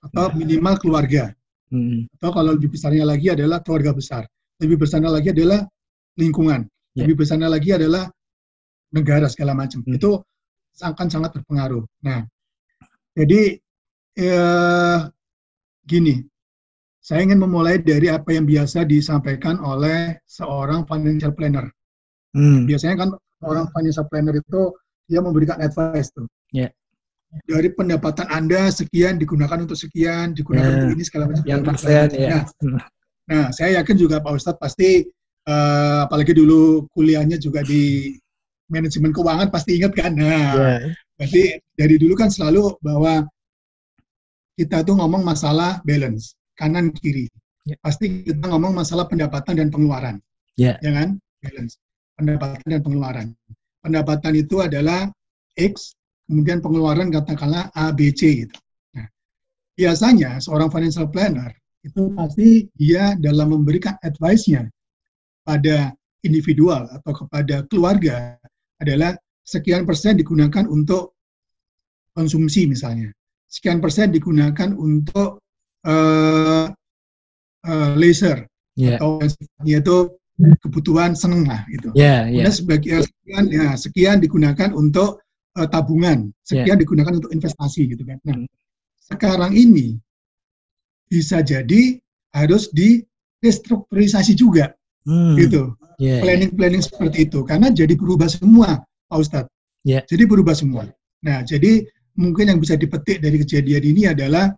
Atau minimal keluarga. Atau kalau lebih besarnya lagi adalah keluarga besar. Lebih besarnya lagi adalah lingkungan, lebih besarnya lagi adalah negara segala macam. Itu akan sangat berpengaruh. Nah, jadi gini, saya ingin memulai dari apa yang biasa disampaikan oleh seorang financial planner. Biasanya kan orang financial planner itu dia memberikan advice tuh. Yeah. Dari pendapatan Anda sekian digunakan untuk sekian, digunakan untuk ini segala macam. Yang persen ya. Nah, saya yakin juga Pak Ustadz pasti apalagi dulu kuliahnya juga di manajemen keuangan pasti ingat kan. Nah, berarti dari dulu kan selalu bahwa kita tuh ngomong masalah balance kanan kiri. Pasti kita ngomong masalah pendapatan dan pengeluaran. Ya kan? Balance pendapatan dan pengeluaran. Pendapatan itu adalah X, kemudian pengeluaran katakanlah A, B, C gitu. Nah, biasanya seorang financial planner itu pasti dia dalam memberikan advice-nya pada individual atau kepada keluarga adalah sekian persen digunakan untuk konsumsi misalnya, sekian persen digunakan untuk leisure atau itu kebutuhan seneng lah gitu. Kemudian sekian digunakan untuk tabungan, sekian digunakan untuk investasi gitu kan. Nah, sekarang ini bisa jadi harus direstrukturisasi juga, gitu. Planning seperti itu, karena jadi berubah semua, Pak Ustadz. Jadi berubah semua. Nah, jadi mungkin yang bisa dipetik dari kejadian ini adalah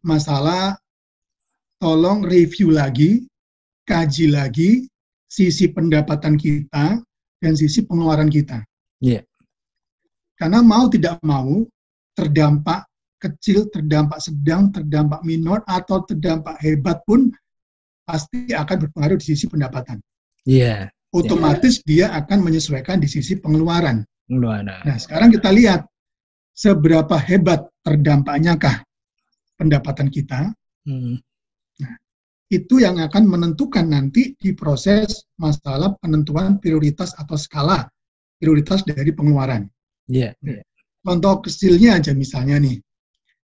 masalah tolong review lagi, kaji lagi sisi pendapatan kita dan sisi pengeluaran kita. Karena mau tidak mau terdampak kecil, terdampak sedang, terdampak minor, atau terdampak hebat pun pasti akan berpengaruh di sisi pendapatan. Otomatis dia akan menyesuaikan di sisi pengeluaran. Nah, sekarang kita lihat seberapa hebat terdampaknya kah pendapatan kita. Nah, itu yang akan menentukan nanti di proses masalah penentuan prioritas atau skala prioritas dari pengeluaran. Contoh kecilnya aja misalnya nih,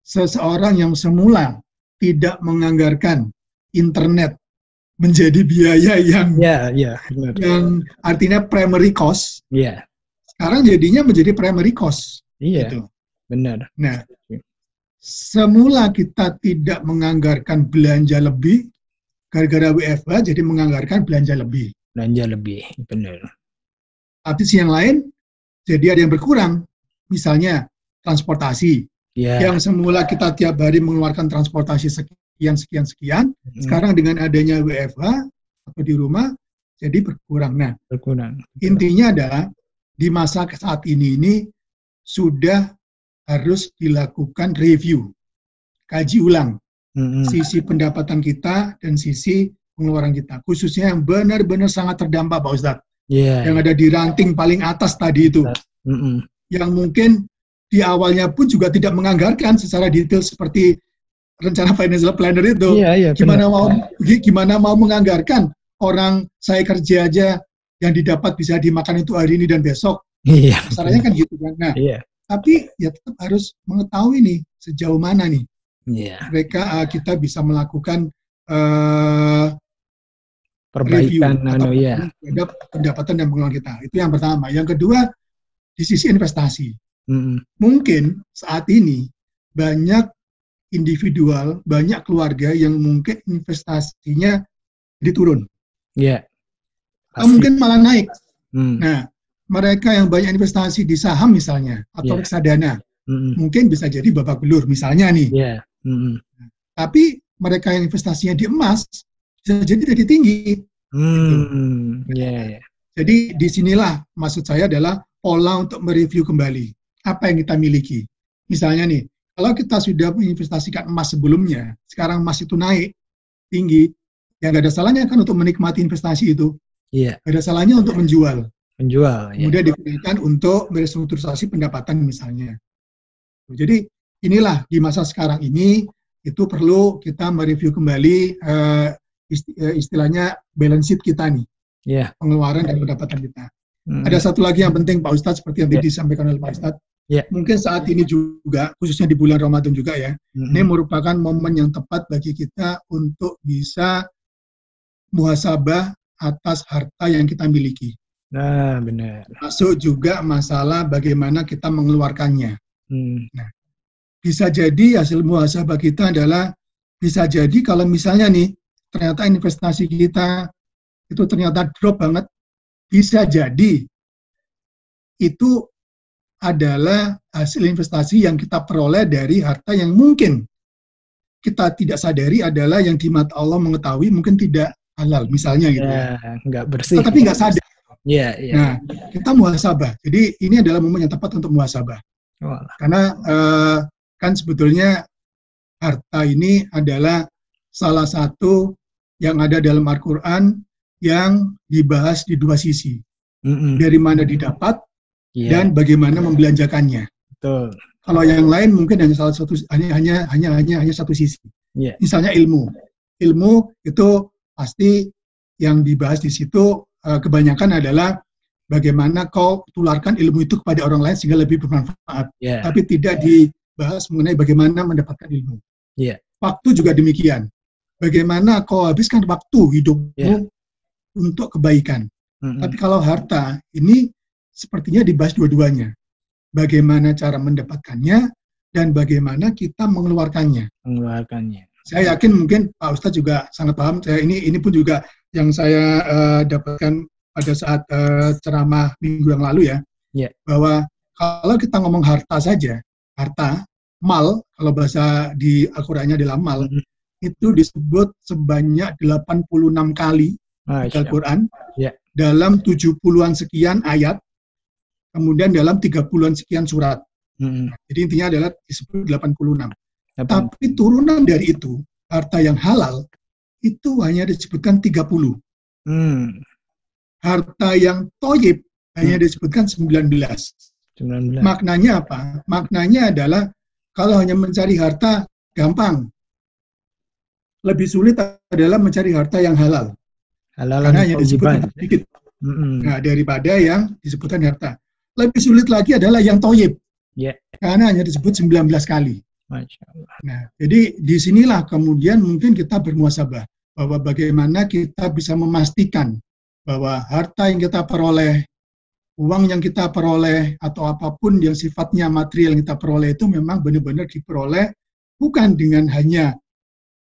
seseorang yang semula tidak menganggarkan internet menjadi biaya yang artinya primary cost, sekarang jadinya menjadi primary cost. Gitu. Benar. Nah, semula kita tidak menganggarkan belanja lebih, gara-gara WFH jadi menganggarkan belanja lebih. Benar. Tapi yang lain jadi ada yang berkurang. Misalnya transportasi. Yang semula kita tiap hari mengeluarkan transportasi sekian, sekarang dengan adanya WFH atau di rumah jadi berkurang. Nah, intinya adalah di masa saat ini sudah harus dilakukan review, kaji ulang sisi pendapatan kita dan sisi pengeluaran kita, khususnya yang benar-benar sangat terdampak, Pak Ustadz. Yang ada di ranting paling atas tadi itu, yang mungkin di awalnya pun juga tidak menganggarkan secara detail seperti rencana financial planner itu. Gimana mau menganggarkan orang saya kerja aja yang didapat bisa dimakan itu hari ini dan besok. Masalahnya kan gitu kan. Nah, tapi ya tetap harus mengetahui nih sejauh mana nih mereka kita bisa melakukan perbaikan terhadap pendapatan dan pengeluaran kita. Itu yang pertama. Yang kedua, di sisi investasi. Mungkin saat ini banyak individual, banyak keluarga yang mungkin investasinya diturun. Mungkin malah naik. Nah, mereka yang banyak investasi di saham misalnya, atau reksadana, mungkin bisa jadi babak belur misalnya nih. Tapi mereka yang investasinya di emas, bisa jadi jadi tinggi. Jadi disinilah maksud saya adalah pola untuk mereview kembali apa yang kita miliki. Misalnya nih, kalau kita sudah menginvestasikan emas sebelumnya, sekarang emas itu naik tinggi, ya nggak ada salahnya kan untuk menikmati investasi itu. Nggak ada salahnya untuk menjual. Kemudian digunakan untuk merestrukturisasi pendapatan misalnya. Jadi inilah di masa sekarang ini itu perlu kita mereview kembali istilahnya balance sheet kita nih, pengeluaran dan pendapatan kita. Ada satu lagi yang penting Pak Ustadz, seperti yang tadi disampaikan oleh Pak Ustadz, mungkin saat ini juga, khususnya di bulan Ramadan juga ya, ini merupakan momen yang tepat bagi kita untuk bisa muhasabah atas harta yang kita miliki. Nah, benar. Masuk juga masalah bagaimana kita mengeluarkannya. Nah, bisa jadi hasil muhasabah kita adalah, bisa jadi kalau misalnya nih, ternyata investasi kita itu ternyata drop banget, bisa jadi itu adalah hasil investasi yang kita peroleh dari harta yang mungkin kita tidak sadari adalah yang di mata Allah mengetahui mungkin tidak halal, misalnya gitu ya. Nggak bersih. Tetapi nggak sadar. Iya. Nah, kita muhasabah. Jadi ini adalah momen yang tepat untuk muhasabah. Karena kan sebetulnya harta ini adalah salah satu yang ada dalam Al-Quran yang dibahas di dua sisi. Dari mana didapat dan bagaimana membelanjakannya. Betul. Kalau yang lain mungkin hanya salah satu, hanya satu sisi. Misalnya ilmu. Ilmu itu pasti yang dibahas di situ kebanyakan adalah bagaimana kau tularkan ilmu itu kepada orang lain sehingga lebih bermanfaat. Tapi tidak dibahas mengenai bagaimana mendapatkan ilmu. Waktu juga demikian. Bagaimana kau habiskan waktu hidupmu untuk kebaikan. Tapi kalau harta, ini sepertinya dibahas dua-duanya. Bagaimana cara mendapatkannya dan bagaimana kita mengeluarkannya. Saya yakin mungkin Pak Ustadz juga sangat paham. Ini pun juga yang saya dapatkan pada saat ceramah minggu yang lalu ya. Bahwa kalau kita ngomong harta saja, harta, mal, kalau bahasa di Al-Qurannya adalah mal, itu disebut sebanyak 86 kali di Al-Quran, dalam 70-an sekian ayat, kemudian dalam 30-an sekian surat. Jadi intinya adalah disebut 86. Tapi turunan dari itu, harta yang halal, itu hanya disebutkan 30. Harta yang toyib hanya disebutkan 19. Maknanya apa? Maknanya adalah kalau hanya mencari harta, gampang. Lebih sulit adalah mencari harta yang halal. Karena hanya disebutkan sedikit. Nah, daripada yang disebutkan harta. Lebih sulit lagi adalah yang toyib. Karena hanya disebut 19 kali. Masya Allah. Nah, jadi disinilah kemudian mungkin kita bermuhasabah. Bahwa bagaimana kita bisa memastikan bahwa harta yang kita peroleh, uang yang kita peroleh, atau apapun yang sifatnya material yang kita peroleh itu memang benar-benar diperoleh bukan dengan hanya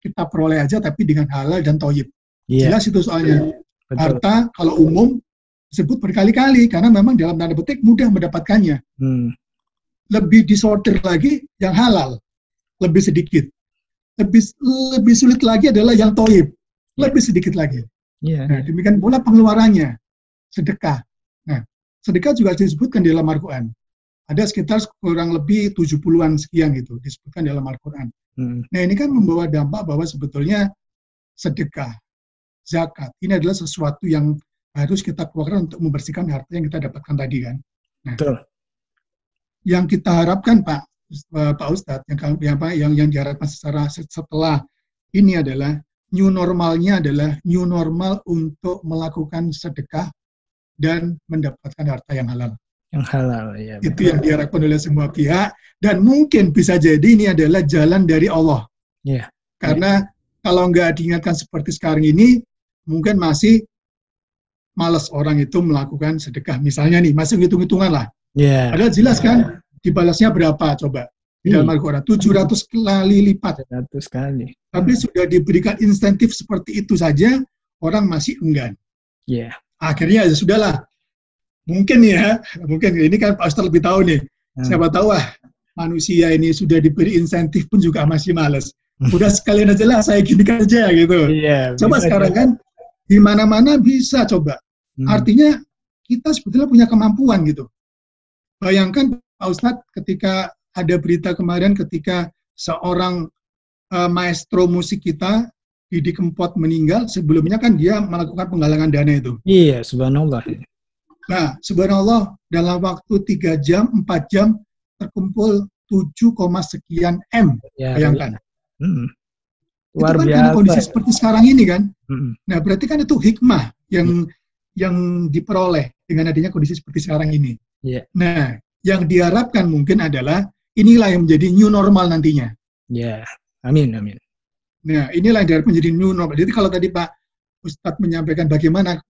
kita peroleh aja, tapi dengan halal dan toyib. Jelas itu soalnya. Betul. Harta kalau umum disebut berkali-kali karena memang dalam tanda petik mudah mendapatkannya. Lebih disortir lagi yang halal, lebih sedikit. Lebih sulit lagi adalah yang toyib, lebih sedikit lagi. Nah, demikian pula pengeluarannya, sedekah. Nah, sedekah juga disebutkan di dalam Al-Quran. Ada sekitar kurang lebih 70-an sekian gitu disebutkan dalam Al-Quran. Nah, ini kan membawa dampak bahwa sebetulnya sedekah, zakat, ini adalah sesuatu yang harus kita keluarkan untuk membersihkan harta yang kita dapatkan tadi kan. Nah, yang kita harapkan Pak Ustadz, yang diharapkan setelah ini adalah new normalnya adalah new normal untuk melakukan sedekah dan mendapatkan harta yang halal. Yang halal, ya. Itu yang diharapkan oleh semua pihak dan mungkin bisa jadi ini adalah jalan dari Allah. Karena kalau nggak diingatkan seperti sekarang ini, mungkin masih malas orang itu melakukan sedekah. Misalnya nih, masih hitung-hitungan lah. Padahal jelas kan, dibalasnya berapa coba? Di dalam Al-Quran, 700 kali lipat. 700 kali. Tapi sudah diberikan insentif seperti itu saja, orang masih enggan. Akhirnya ya sudahlah. Mungkin ini kan Pak Ustadz lebih tahu nih. Siapa tahu manusia ini sudah diberi insentif pun juga masih malas. Udah sekalian aja lah saya ginikan aja gitu. Coba sekarang kan di mana-mana bisa coba. Artinya kita sebetulnya punya kemampuan gitu. Bayangkan Pak Ustadz ketika ada berita kemarin ketika seorang maestro musik kita Didi Kempot meninggal, sebelumnya kan dia melakukan penggalangan dana itu. Subhanallah. Nah, subhanallah dalam waktu 3 jam, 4 jam terkumpul 7, sekian M. Bayangkan. Itu kan karena kondisi seperti sekarang ini kan. Nah, berarti kan itu hikmah yang diperoleh dengan adanya kondisi seperti sekarang ini. Nah, yang diharapkan mungkin adalah inilah yang menjadi new normal nantinya. Amin. Nah, inilah yang diharapkan menjadi new normal. Jadi kalau tadi Pak Ustadz menyampaikan bagaimana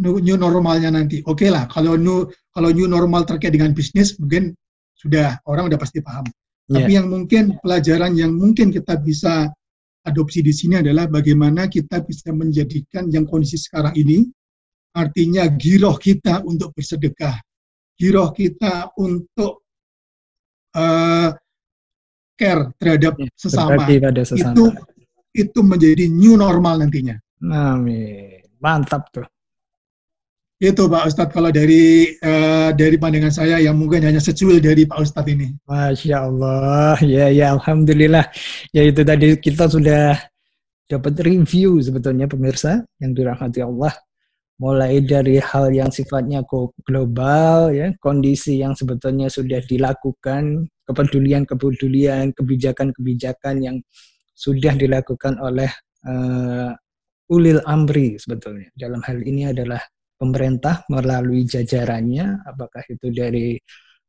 new normalnya nanti. Oke lah, kalau new normal terkait dengan bisnis mungkin sudah orang udah pasti paham. Tapi yang mungkin pelajaran yang mungkin kita bisa adopsi di sini adalah bagaimana kita bisa menjadikan yang kondisi sekarang ini, artinya giroh kita untuk bersedekah, giroh kita untuk care terhadap sesama, itu menjadi new normal nantinya. Amin. Mantap tuh. Itu Pak Ustadz kalau dari pandangan saya yang mungkin hanya secuil dari Pak Ustadz ini. Masya Allah, ya Alhamdulillah. Ya itu tadi kita sudah dapat review sebetulnya pemirsa yang dirahmati Allah. Mulai dari hal yang sifatnya global, ya, kondisi yang sebetulnya sudah dilakukan, kepedulian, kebijakan-kebijakan yang sudah dilakukan oleh ulil amri sebetulnya. Dalam hal ini adalah pemerintah melalui jajarannya, apakah itu dari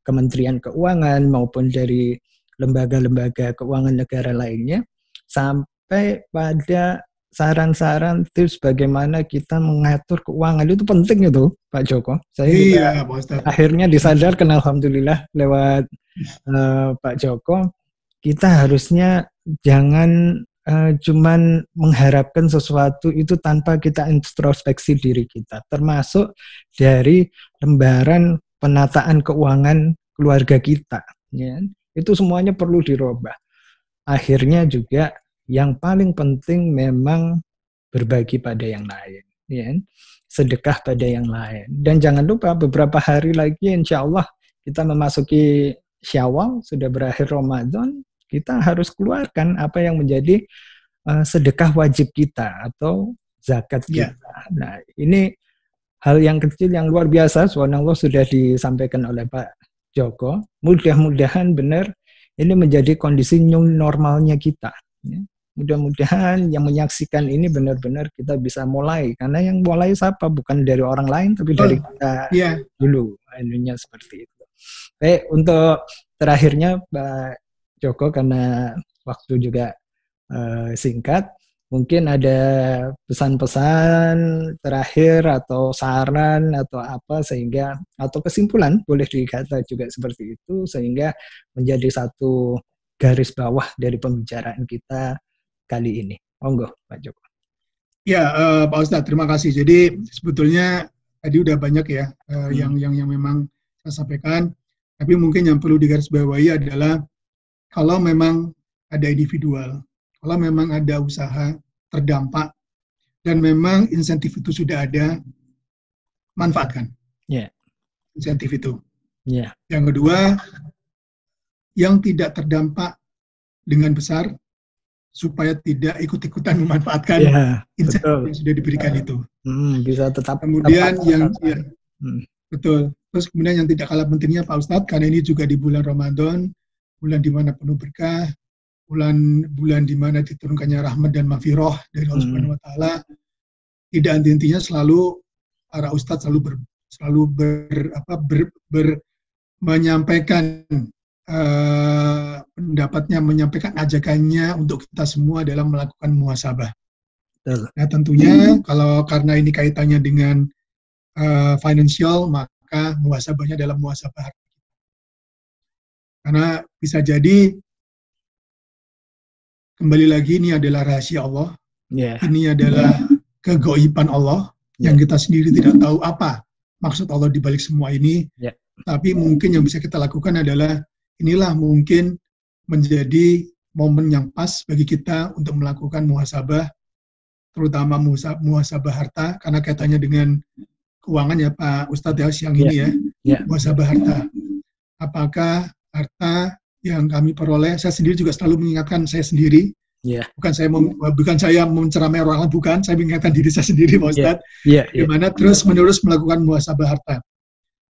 Kementerian Keuangan maupun dari lembaga-lembaga keuangan negara lainnya, sampai pada saran-saran tips bagaimana kita mengatur keuangan. Itu penting itu Pak Joko. Saya juga akhirnya disadarkan alhamdulillah lewat Pak Joko, kita harusnya jangan cuman mengharapkan sesuatu itu tanpa kita introspeksi diri kita, termasuk dari lembaran penataan keuangan keluarga kita, ya. Itu semuanya perlu dirubah. Akhirnya juga yang paling penting memang berbagi pada yang lain, ya. Sedekah pada yang lain. Dan jangan lupa beberapa hari lagi insya Allah kita memasuki Syawal, sudah berakhir Ramadan, kita harus keluarkan apa yang menjadi sedekah wajib kita atau zakat kita. Nah, ini hal yang kecil yang luar biasa, subhanallah, sudah disampaikan oleh Pak Joko. Mudah-mudahan benar ini menjadi kondisi new normalnya kita. Ya. Mudah-mudahan yang menyaksikan ini benar-benar kita bisa mulai. Karena yang mulai siapa? Bukan dari orang lain, tapi dari kita dulu. Ininya seperti itu. Baik, untuk terakhirnya Pak Joko, karena waktu juga singkat, mungkin ada pesan-pesan terakhir atau saran atau apa sehingga, atau kesimpulan boleh dikata juga seperti itu, sehingga menjadi satu garis bawah dari pembicaraan kita kali ini. Monggo Pak Joko. Ya Pak Ustadz, terima kasih. Jadi sebetulnya tadi udah banyak ya yang memang saya sampaikan, tapi mungkin yang perlu digarisbawahi adalah kalau memang ada individual, kalau memang ada usaha terdampak dan memang insentif itu sudah ada, manfaatkan insentif itu. Yang kedua, yang tidak terdampak dengan besar supaya tidak ikut-ikutan memanfaatkan insentif yang sudah diberikan itu. Bisa tetap. Kemudian betul. Terus kemudian yang tidak kalah pentingnya Pak Ustadz, karena ini juga di bulan Ramadan, bulan di mana penuh berkah, bulan di mana diturunkannya rahmat dan maghfirah dari Allah Subhanahu wa taala. Tidak henti-hentinya selalu para ustadz selalu menyampaikan pendapatnya, menyampaikan ajakannya untuk kita semua dalam melakukan muhasabah. Nah, tentunya kalau karena ini kaitannya dengan financial, maka muhasabahnya dalam muhasabah harta. Karena bisa jadi kembali lagi ini adalah rahasia Allah. Ini adalah kegoiban Allah yang kita sendiri tidak tahu apa maksud Allah di balik semua ini. Tapi mungkin yang bisa kita lakukan adalah inilah mungkin menjadi momen yang pas bagi kita untuk melakukan muhasabah, terutama muhasabah harta, karena kaitannya dengan keuangan ya Pak Ustadz ya siang ini ya. Muhasabah harta. Apakah harta yang kami peroleh, saya sendiri juga selalu mengingatkan saya sendiri, bukan saya menceramai orang lain, bukan, saya mengingatkan diri saya sendiri Pak Ustadz, bagaimana terus menerus melakukan muhasabah harta.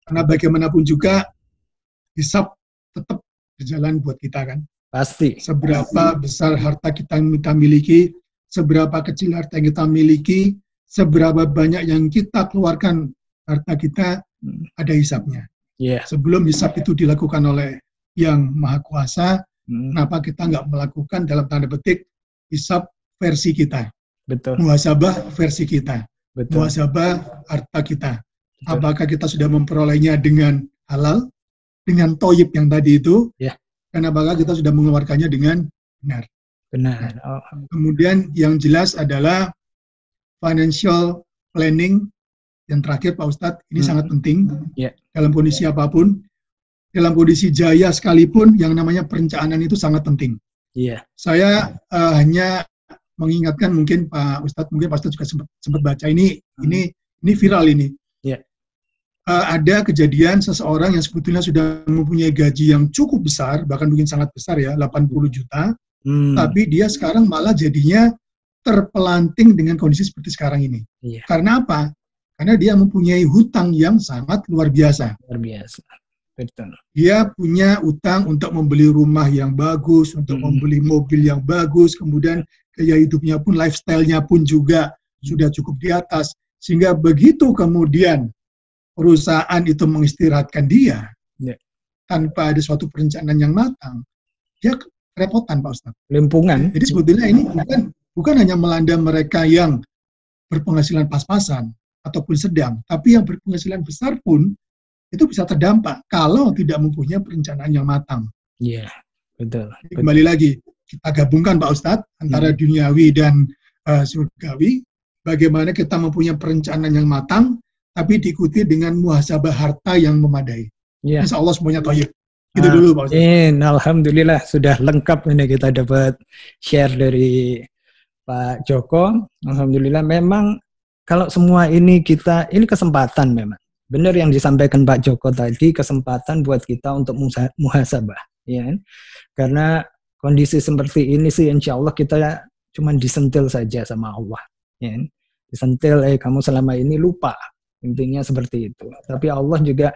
Karena bagaimanapun juga hisab tetap berjalan buat kita kan. Pasti. Seberapa besar harta kita miliki, seberapa kecil harta yang kita miliki, seberapa banyak yang kita keluarkan harta kita, ada hisabnya. Sebelum hisab itu dilakukan oleh yang Maha Kuasa, kenapa kita nggak melakukan dalam tanda petik hisab versi kita, muhasabah versi kita. muhasabah harta kita. Apakah kita sudah memperolehnya dengan halal, dengan toyib yang tadi itu, dan apakah kita sudah mengeluarkannya dengan benar. Benar. Kemudian yang jelas adalah financial planning. Yang terakhir Pak Ustadz, ini sangat penting dalam kondisi apapun. Dalam kondisi jaya sekalipun, yang namanya perencanaan itu sangat penting. Saya hanya mengingatkan mungkin Pak Ustadz juga sempat baca ini viral ini. Ada kejadian seseorang yang sebetulnya sudah mempunyai gaji yang cukup besar, bahkan mungkin sangat besar ya, 80 juta, tapi dia sekarang malah jadinya terpelanting dengan kondisi seperti sekarang ini. Karena apa? Karena dia mempunyai hutang yang sangat luar biasa. Betul. Dia punya utang untuk membeli rumah yang bagus, untuk membeli mobil yang bagus, kemudian gaya hidupnya pun, lifestyle-nya pun juga sudah cukup di atas. Sehingga begitu kemudian perusahaan itu mengistirahatkan dia tanpa ada suatu perencanaan yang matang, dia kerepotan Pak Ustadz. Limpungan. Jadi sebetulnya ini bukan hanya melanda mereka yang berpenghasilan pas-pasan ataupun sedang, tapi yang berpenghasilan besar pun itu bisa terdampak kalau tidak mempunyai perencanaan yang matang. Iya, betul. Kembali lagi, kita gabungkan Pak Ustadz antara duniawi dan surgawi, bagaimana kita mempunyai perencanaan yang matang, tapi diikuti dengan muhasabah harta yang memadai. Insya Allah semuanya thayyib. Itu dulu Pak Ustadz. Alhamdulillah sudah lengkap ini kita dapat share dari Pak Joko. Alhamdulillah memang kalau semua ini ini kesempatan memang. Benar yang disampaikan Pak Joko tadi, kesempatan buat kita untuk muhasabah. Ya. Karena kondisi seperti ini sih insya Allah kita cuma disentil saja sama Allah. Ya. Disentil, kamu selama ini lupa. Intinya seperti itu. Tapi Allah juga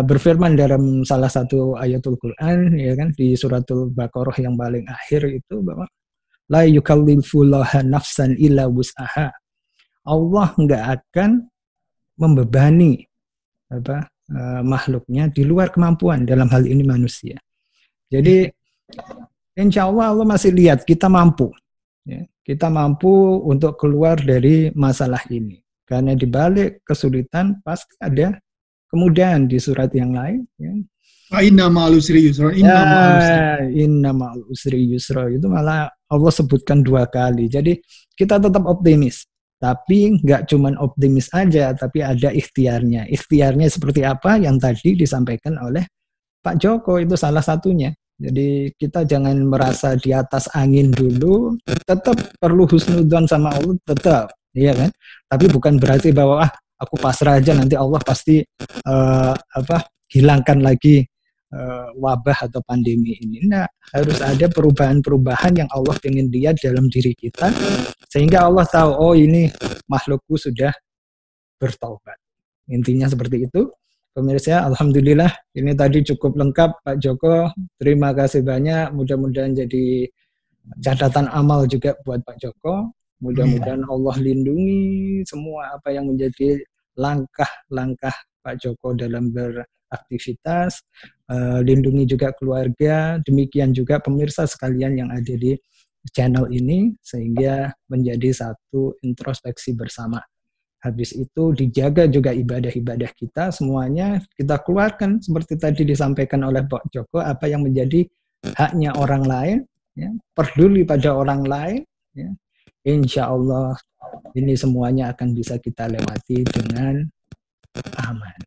berfirman dalam salah satu ayatul Quran, ya kan, di suratul Baqarah yang paling akhir itu bahwa la yukallifullah nafsan illa wus'aha. Allah nggak akan membebani makhluknya di luar kemampuan, dalam hal ini manusia. Jadi insya Allah masih lihat kita mampu, ya. Kita mampu untuk keluar dari masalah ini. Karena di balik kesulitan pasti ada kemudahan di surat yang lain. Ya. Inna ma'al usri yusra. Inna ma'al usri yusra. Itu malah Allah sebutkan 2 kali. Jadi kita tetap optimis. Tapi nggak cuma optimis aja, tapi ada ikhtiarnya. Ikhtiarnya seperti apa yang tadi disampaikan oleh Pak Joko, itu salah satunya. Jadi kita jangan merasa di atas angin dulu, tetap perlu husnudzon sama Allah, tetap. Iya kan? Tapi bukan berarti bahwa aku pasrah aja nanti Allah pasti hilangkan lagi wabah atau pandemi ini. Nah, harus ada perubahan-perubahan yang Allah ingin lihat dalam diri kita sehingga Allah tahu, oh ini makhlukku sudah bertaubat. Intinya seperti itu. Pemirsa, alhamdulillah ini tadi cukup lengkap Pak Joko. Terima kasih banyak. Mudah-mudahan jadi catatan amal juga buat Pak Joko. Mudah-mudahan Allah lindungi semua apa yang menjadi langkah-langkah Pak Joko dalam beraktivitas, lindungi juga keluarga, demikian juga pemirsa sekalian yang ada di channel ini, sehingga menjadi satu introspeksi bersama. Habis itu dijaga juga ibadah-ibadah kita, semuanya kita keluarkan seperti tadi disampaikan oleh Pak Joko, apa yang menjadi haknya orang lain, ya, peduli pada orang lain, ya. Insya Allah ini semuanya akan bisa kita lewati dengan aman.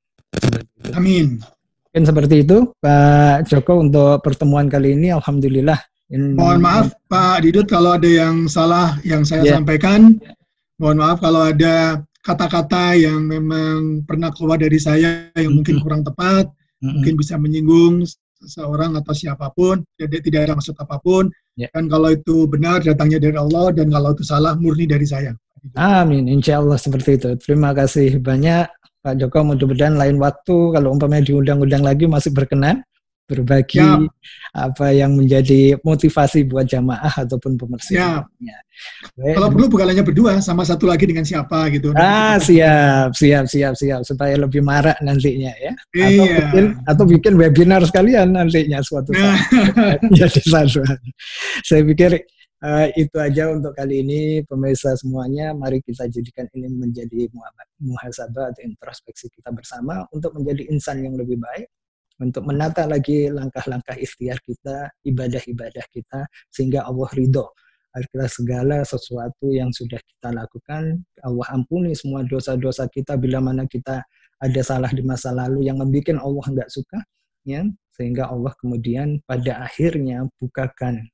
Amin. Mungkin seperti itu Pak Joko untuk pertemuan kali ini. Alhamdulillah. Mohon maaf Pak Didut kalau ada yang salah yang saya sampaikan. Mohon maaf kalau ada kata-kata yang memang pernah keluar dari saya yang mungkin kurang tepat, mungkin bisa menyinggung seseorang atau siapapun, tidak ada maksud apapun. Dan kalau itu benar datangnya dari Allah, dan kalau itu salah murni dari saya. Amin, insya Allah seperti itu. Terima kasih banyak Pak Joko. Mudah-mudahan lain waktu kalau umpamanya diundang-undang lagi masih berkenan berbagi apa yang menjadi motivasi buat jamaah ataupun pemirsa. Kalau perlu bukan hanya berdua, sama satu lagi dengan siapa gitu. Siap supaya lebih marak nantinya ya. Atau bikin webinar sekalian nantinya suatu saat. Jadi satu. Saya pikir Itu aja untuk kali ini pemirsa semuanya. Mari kita jadikan ini menjadi muhasabah atau introspeksi kita bersama untuk menjadi insan yang lebih baik, untuk menata lagi langkah-langkah ikhtiar kita, ibadah-ibadah kita, sehingga Allah ridho agar segala sesuatu yang sudah kita lakukan, Allah ampuni semua dosa-dosa kita bila mana kita ada salah di masa lalu yang membuat Allah nggak suka, ya, sehingga Allah kemudian pada akhirnya bukakan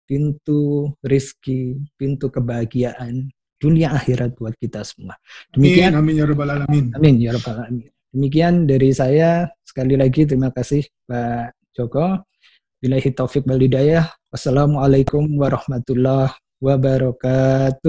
pintu rizki, pintu kebahagiaan dunia akhirat buat kita semua. Demikian. Amin ya rabbal alamin. Amin ya rabbal alamin. Demikian dari saya. Sekali lagi terima kasih Pak Joko. Billahi taufik wal hidayah. Wassalamualaikum warahmatullahi wabarakatuh.